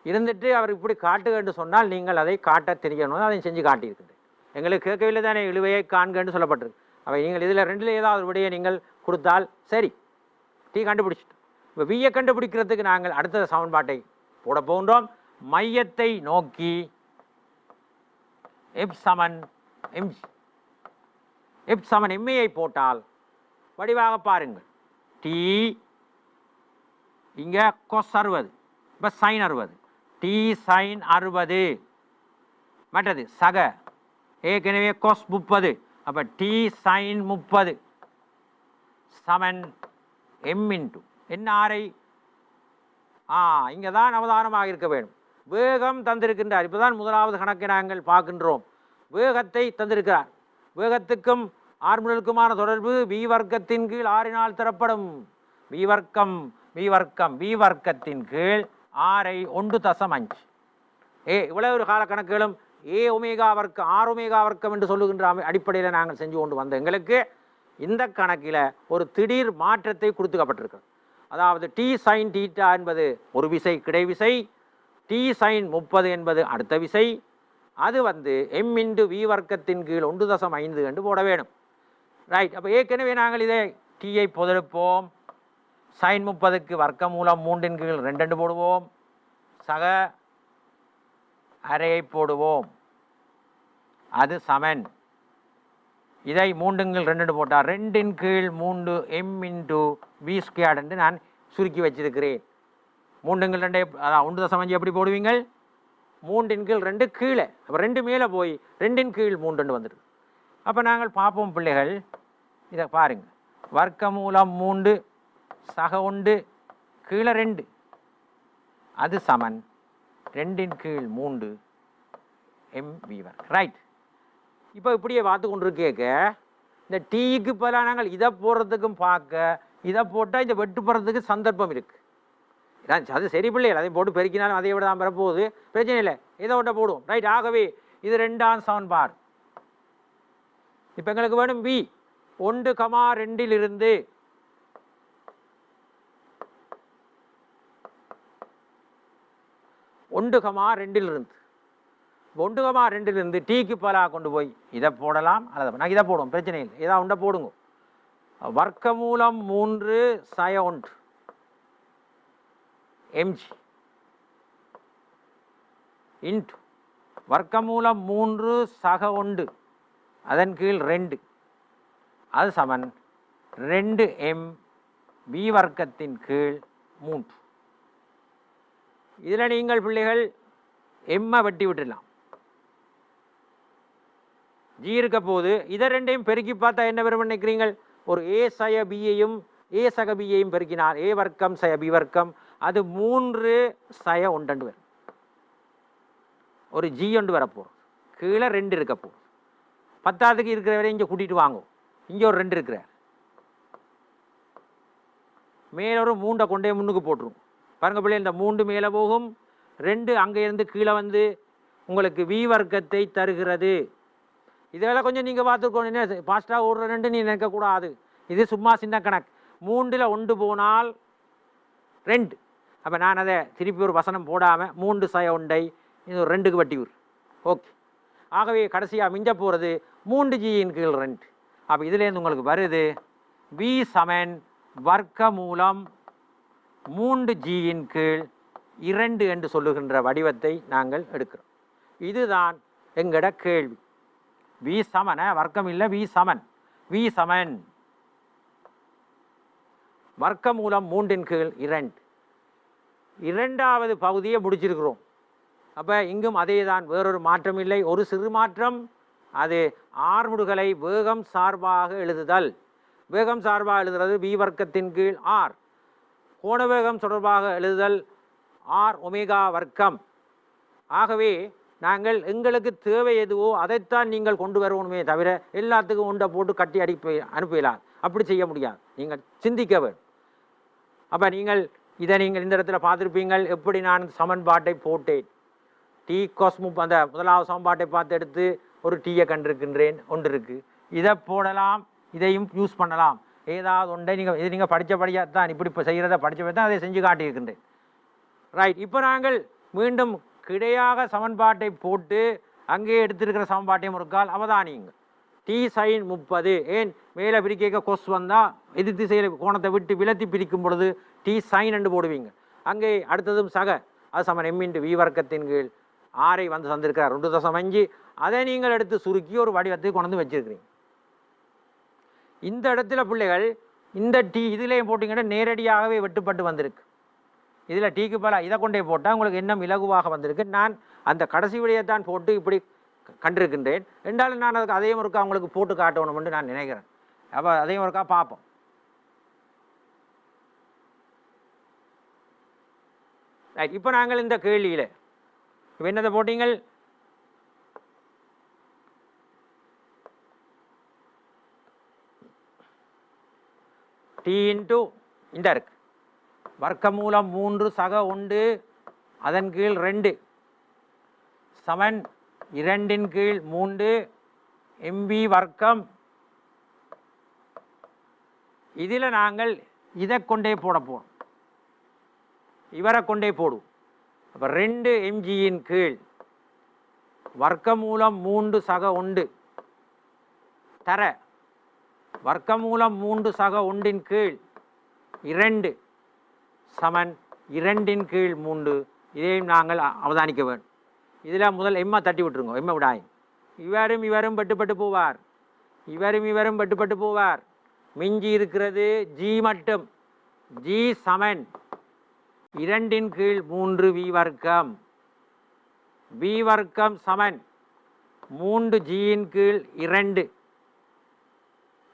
இருந்துட்டு அவர் இப்படி காட்டுகன்னு சொன்னால் நீங்கள் அதை காட்ட தெரியணும். அதை செஞ்சு காட்டியிருக்கின்றேன். எங்களுக்கு கேட்கவில்லை தானே, இழுவையை காண்கன்னு சொல்லப்பட்டிருக்கு. அவை நீங்கள் இதில் ரெண்டில் ஏதாவது விடையை நீங்கள் கொடுத்தால் சரி, டி கண்டுபிடிச்சிட்டோம். இப்போ வியை கண்டுபிடிக்கிறதுக்கு நாங்கள் அடுத்த சமன்பாட்டை போட போகின்றோம். மையத்தை நோக்கி எஃப் சமன் எம்ஜி, எஃப் சமன் எம்ஏயை போட்டால் வடிவாக பாருங்கள். டி இங்கே கொஸ் 60, இப்போ சைன் 60, டி சைன் 60, மற்றது சக ஏற்கனவே கொஸ் 30, அப்போ டி சைன் 30 சமன் எம் இன்டு என்ன ஆரை இங்கே தான் அவதானமாக இருக்க வேண்டும். வேகம் தந்திருக்கின்றார். இப்போ தான் முதலாவது கணக்கை நாங்கள் பார்க்கின்றோம். வேகத்தை தந்திருக்கிறார். வேகத்துக்கும் ஆர்முதலுக்குமான தொடர்பு வி வர்க்கத்தின் கீழ் ஆறினால் தரப்படும். வி வர்க்கம் வி வர்க்கம் வி வர்க்கத்தின் கீழ் ஆரை 1.5. இவ்வளவு ஒரு கால கணக்குகளும் ஏ ஒமேகா வர்க்கம் ஆர் ஒமேகா வர்க்கம் என்று சொல்லுகின்ற அடிப்படையில் நாங்கள் செஞ்சு கொண்டு வந்த எங்களுக்கு இந்த கணக்கில் ஒரு திடீர் மாற்றத்தை கொடுத்துக்கப்பட்டிருக்கிறது. அதாவது டி சைன் தீட்டா என்பது ஒரு விசை கிடை விசை, டி சைன் 30 என்பது அடுத்த விசை. அது எம் இன்டு வி வர்க்கத்தின் கீழ் 1.5 என்று போட வேணும். ரைட். அப்போ ஏற்கனவே நாங்கள் இதை டீயை பொதெடுப்போம். சைன் 30க்கு வர்க்க மூலம் 3 கீழ் 2 என்று போடுவோம். சக அரையை போடுவோம். அது சமன். இதை 3 கீழ் 2 போட்டால் 2 கீழ் 3 எம் இன்டு வி ஸ்கொயர்டு என்று நான் சுருக்கி வச்சிருக்கிறேன். 3 கீழ் 2 அதான் 1.5 எப்படி போடுவீங்கள்? 3 கீழ் 2 கீழே, அப்போ 2 மேலே போய் 2 கீழ் 3 வந்துடுது. அப்போ நாங்கள் பார்ப்போம் பிள்ளைகள், இதை பாருங்கள். வர்க்க மூலம் 3 சக 1 கீழே 2 அது சமன் 2 கீழ் 3 எம் வி வர்க்கம். ரைட். இப்போ இப்படியே பார்த்து கொண்டு கேட்க இந்த டீக்கு பதிலாக நாங்கள் இதை போடுறதுக்கும் பார்க்க இதை போட்டால் இந்த வெட்டு போடுறதுக்கு சந்தர்ப்பம் இருக்குது. அது சரி பிள்ளைகள், அதை போட்டு பெருக்கினாலும் அதை விட தான் பெறப்போகுது, பிரச்சனை இல்லை, இதை விட்ட போடுவோம். ரைட். ஆகவே இது 2ஆம் சமன்பாடு. இப்போ எங்களுக்கு வேணும் வி 1,2 1,2 1,2 டீக்கு பலா கொண்டு போய் இதை போடலாம், அல்லது நாங்கள் இதை போடுவோம், பிரச்சனை இல்லை, ஏதாவது உண்டை போடுங்க. வர்க்க மூலம் 3 சய 1 எம்ஜி இன்டு வர்க்க மூலம் 3 சக 1 அதன் கீழ் 2 அது சமன் 2 எம் வி வர்க்கத்தின் கீழ் 3. இதில் நீங்கள் பிள்ளைகள் எம்மை வெட்டி விட்டுடலாம். ஜி இருக்க போது இதை ரெண்டையும் பெருக்கி பார்த்தா என்ன வரும் நினைக்கிறீங்கள்? ஒரு ஏ சய பியையும் ஏ சக பியையும் பெருக்கினால் ஏ வர்க்கம் சய பி வர்க்கம் அது 3 சய 1 வரும். ஒரு ஜி ஒன்று வரப்போகும். கீழே 2 இருக்க போகும். 10க்கு இருக்கிற வரை இங்கே கூட்டிகிட்டு வாங்கும். இங்கே ஒரு 2 இருக்கிற மேலே ஒரு 3 கொண்டே முன்னுக்கு போட்டுரும். பாருங்க பிள்ளை, இந்த 3 மேலே போகும், 2 அங்கே இருந்து கீழே உங்களுக்கு வி வர்க்கத்தை தருகிறது. இதெல்லாம் கொஞ்சம் நீங்கள் பார்த்துக்கணும். என்ன ஃபாஸ்ட்டாக ஓடுற 2 நீ நினைக்கக்கூடாது. இது சும்மா சின்ன கணக்கு. 3ல் 1 போனால் 2. அப்போ நான் அதை திருப்பி ஒரு வசனம் போடாமல் 3 சய 1 இது ஒரு 2க்கு வட்டி விடு. ஓகே. ஆகவே கடைசியாக மிஞ்ச போகிறது 3 ஜியின் கீழ் 2. அப்போ இதுலேருந்து உங்களுக்கு வருது வி சமன் வர்க்க மூலம் 3 ஜியின் கீழ் 2 என்று சொல்லுகின்ற வடிவத்தை நாங்கள் எடுக்கிறோம். இதுதான் எங்கட கேள்வி. வி சமன வர்க்கம் இல்லை, வி சமன். வி சமன் வர்க்க மூலம் 3 கீழ் 2. இரண்டாவது பகுதியை முடிச்சிருக்கிறோம். அப்போ இங்கும் அதே தான், வேறொரு மாற்றம் இல்லை. ஒரு சிறு மாற்றம், அது ஆர்முடுகளை வேகம் சார்பாக எழுதுதல். வேகம் சார்பாக எழுதுறது வி வர்க்கத்தின் கீழ் ஆர். கோணவேகம் தொடர்பாக எழுதுதல் ஆர் ஒமேகா வர்க்கம். ஆகவே நாங்கள் எங்களுக்கு தேவை எதுவோ அதைத்தான் நீங்கள் கொண்டு வரணுமே தவிர எல்லாத்துக்கும் உண்டை போட்டு கட்டி அனுப்பலாம். அப்படி செய்ய முடியாது. நீங்கள் சிந்திக்க வேண்டும். அப்போ நீங்கள் இதை நீங்கள் இந்த இடத்துல பார்த்துருப்பீங்கள். எப்படி நான் சமன்பாட்டை போட்டேன். டி காஸ் அந்த முதலாவது சமன்பாட்டை பார்த்து எடுத்து ஒரு டீயை கண்டிருக்கின்றேன். ஒன்று இருக்குது. இதை போடலாம், இதையும் யூஸ் பண்ணலாம். ஏதாவது ஒன்றை இது நீங்கள் படித்தபடியாக தான் இப்படி இப்போ செய்கிறத படித்தபடி தான் அதை செஞ்சு காட்டியிருக்கின்றேன். ரைட். இப்போ நாங்கள் மீண்டும் கிடையாக சமன்பாட்டை போட்டு அங்கே எடுத்திருக்கிற சமன்பாட்டையும் இருக்கால் அவதானியுங்கள். D sign 30. ஏன் மேலே பிரிக்க கொஸ் வந்தால் எதிர் திசையில் கோணத்தை விட்டு விலத்தி பிரிக்கும் பொழுது டி சைன் என்று போடுவீங்க. அங்கே அடுத்ததும் சக அது சமன் எம் இன்ட்டு வி வர்க்கத்தின் கீழ் ஆரை வந்து தந்திருக்கிறார் 2.5. அதை நீங்கள் எடுத்து சுருக்கி ஒரு வடிவத்தை கொண்டு வச்சிருக்கிறீங்க. இந்த இடத்துல பிள்ளைகள் இந்த டி இதுலேயும் போட்டிங்கன்னா நேரடியாகவே வெட்டுப்பட்டு வந்திருக்கு. இதில் டீக்கு பதிலாக இதை கொண்டே போட்டால் உங்களுக்கு இன்னும் இலகுவாக வந்திருக்கு. நான் அந்த கடைசி விடையைத்தான் போட்டு இப்படி கண்டிருக்கின்றேன். ரெண்டாலும் நான் அதுக்கு அதையும் ஒருக்கா உங்களுக்கு போட்டு காட்டணும்னு நான் நினைக்கிறேன். அப்போ அதையும் ஒருக்கா பார்ப்போம். ரைட், இப்போ நாங்கள் இந்த கேள்வியில் இப்போ என்னதை போட்டீங்கள்? டி இன்ட்டு இந்த இருக்கு வர்க்கமூலம் 3 சக 1 அதன் கீழ் 2 சமன் 2 கீழ் 3 எம்பி வர்க்கம். இதில் நாங்கள் இதை கொண்டே போட போகிறோம், இவரை கொண்டே போடுவோம். அப்போ 2 mgயின் கீழ் வர்க்கமூலம் 3 சக 1 தர வர்க்கமூலம் 3 சக 1 கீழ் 2 சமன் 2 கீழ் 3. இதையும் நாங்கள் அவதானிக்க வேண்டும். இதில் முதல் எம்மா தட்டி விட்டுருங்க, எம்மை விடாய். இவரும் இவரும் பட்டுப்பட்டு போவார், இவரும் இவரும் பட்டுப்பட்டு போவார். மிஞ்சி இருக்கிறது ஜி மட்டும். ஜி சமன் 2 கீழ் 3 வி வர்க்கம். வி வர்க்கம் சமன் 3 ஜியின் கீழ் 2.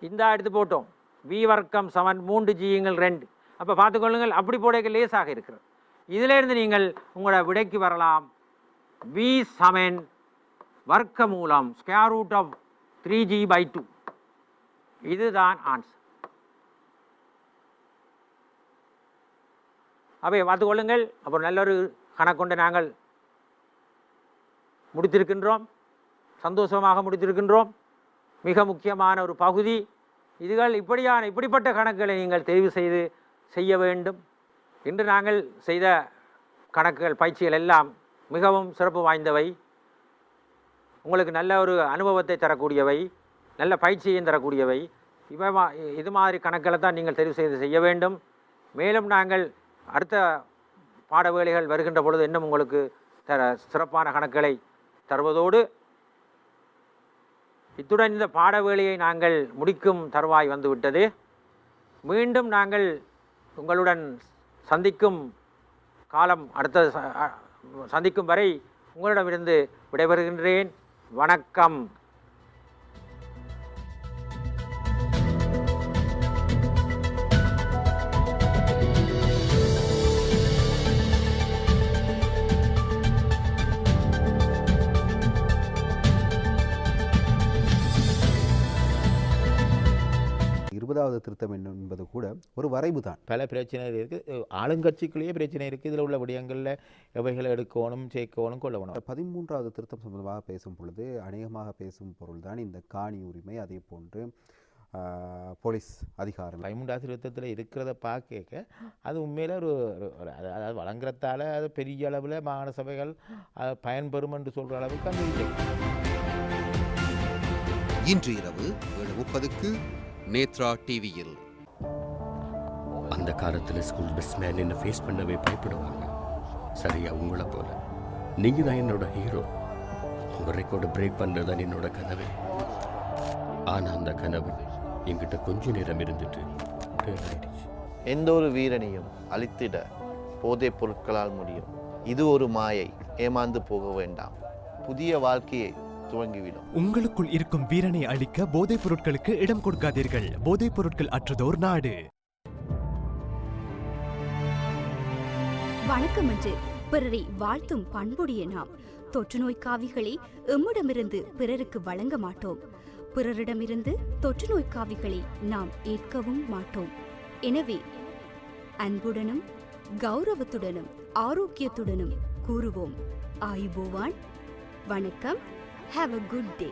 இந்த எடுத்து போட்டோம். வி வர்க்கம் சமன் 3 ஜியுங்கள் 2. அப்போ பார்த்துக்கொள்ளுங்கள், அப்படி போட லேசாக இருக்கிறது. இதிலிருந்து நீங்கள் உங்களோட விடைக்கு வரலாம். வி சமன் வர்க்க மூலம் ஸ்கொயர் ரூட் ஆஃப் 3g/2. இதுதான் ஆன்சர். அப்போ பார்த்துக்கொள்ளுங்கள். அப்புறம் நல்லொரு கணக்கொண்டு நாங்கள் முடித்திருக்கின்றோம், சந்தோஷமாக முடித்திருக்கின்றோம். மிக முக்கியமான ஒரு பகுதி இதுகள். இப்படிப்பட்ட கணக்குகளை நீங்கள் தெரிவு செய்ய வேண்டும். இன்று நாங்கள் செய்த கணக்குகள் பயிற்சிகள் எல்லாம் மிகவும் சிறப்பு வாய்ந்தவை, உங்களுக்கு நல்ல ஒரு அனுபவத்தை தரக்கூடியவை, நல்ல பயிற்சியையும் தரக்கூடியவை. இது மாதிரி கணக்குகளை தான் நீங்கள் தெரிவு செய்ய வேண்டும். மேலும் நாங்கள் அடுத்த பாட வேளைகள் வருகின்ற பொழுது இன்னும் உங்களுக்கு சிறப்பான கணக்குகளை தருவதோடு இத்துடன் இந்த பாட வேளையை நாங்கள் முடிக்கும் தருவாய் வந்துவிட்டது. மீண்டும் நாங்கள் உங்களுடன் சந்திக்கும் காலம் அடுத்த சந்திக்கும் வரை உங்களிடமிருந்து விடைபெறுகின்றேன். வணக்கம். இருபதாவது திருத்தம் என்பது கூட ஒரு வரைவு தான். பல பிரச்சனை இருக்குது, ஆளுங்கட்சிக்குள்ளேயே பிரச்சனை இருக்குது. இதில் உள்ள விடயங்களில் எவைகளை எடுக்கணும், சேர்க்கணும், கொள்ளணும். 13வது திருத்தம் சம்பந்தமாக பேசும் பொழுது அநேகமாக பேசும் பொருள் தான் இந்த காணி உரிமை, அதே போன்று போலீஸ் அதிகாரம். 13வது திருத்தத்தில் இருக்கிறத பார்க்க அது உண்மையில் அதாவது வழங்குறதால அது பெரிய அளவில் மாகாண சபைகள் பயன்பெறும் என்று சொல்கிற அளவுக்கு அந்த இல்லை. இன்று இரவு 7:30க்கு நேத்ரா டிவியில். அந்த காலத்தில் ஸ்கூல் பஸ் மேன் என்ன ஃபேஸ் பண்ணவே பயப்படுவாங்க. சரியா உங்களை போல நீங்க தான் என்னோட ஹீரோ. உங்கள் ரெக்கார்டை பிரேக் பண்ணுறது தான் என்னோட கனவு. ஆனால் அந்த கனவு என்கிட்ட கொஞ்ச நேரம் இருந்துட்டு ஆயிடுச்சு. எந்த ஒரு வீரனையும் அழித்திட போதைப் பொருட்களால் முடியும். இது ஒரு மாயை, ஏமாந்து போக வேண்டாம். புதிய வாழ்க்கையை துவங்கிவிடும். உங்களுக்குள் இருக்கும் வீரனை அழிக்க போதைப் பொருட்களுக்கு இடம் கொடுக்காதீர்கள். போதைப் பொருட்கள் அற்றதோர் நாடு. வணக்கம் என்று பிறரை வாழ்த்தும் பண்புடைய நாம் தொற்றுநோய் காவிகளை எம்மிடமிருந்து பிறருக்கு வழங்க மாட்டோம். பிறரிடமிருந்து தொற்றுநோய் காவிகளை நாம் ஏற்கவும் மாட்டோம். எனவே அன்புடனும் கௌரவத்துடனும் ஆரோக்கியத்துடனும் கூறுவோம் ஆயுபோவான். வணக்கம். Have a good day.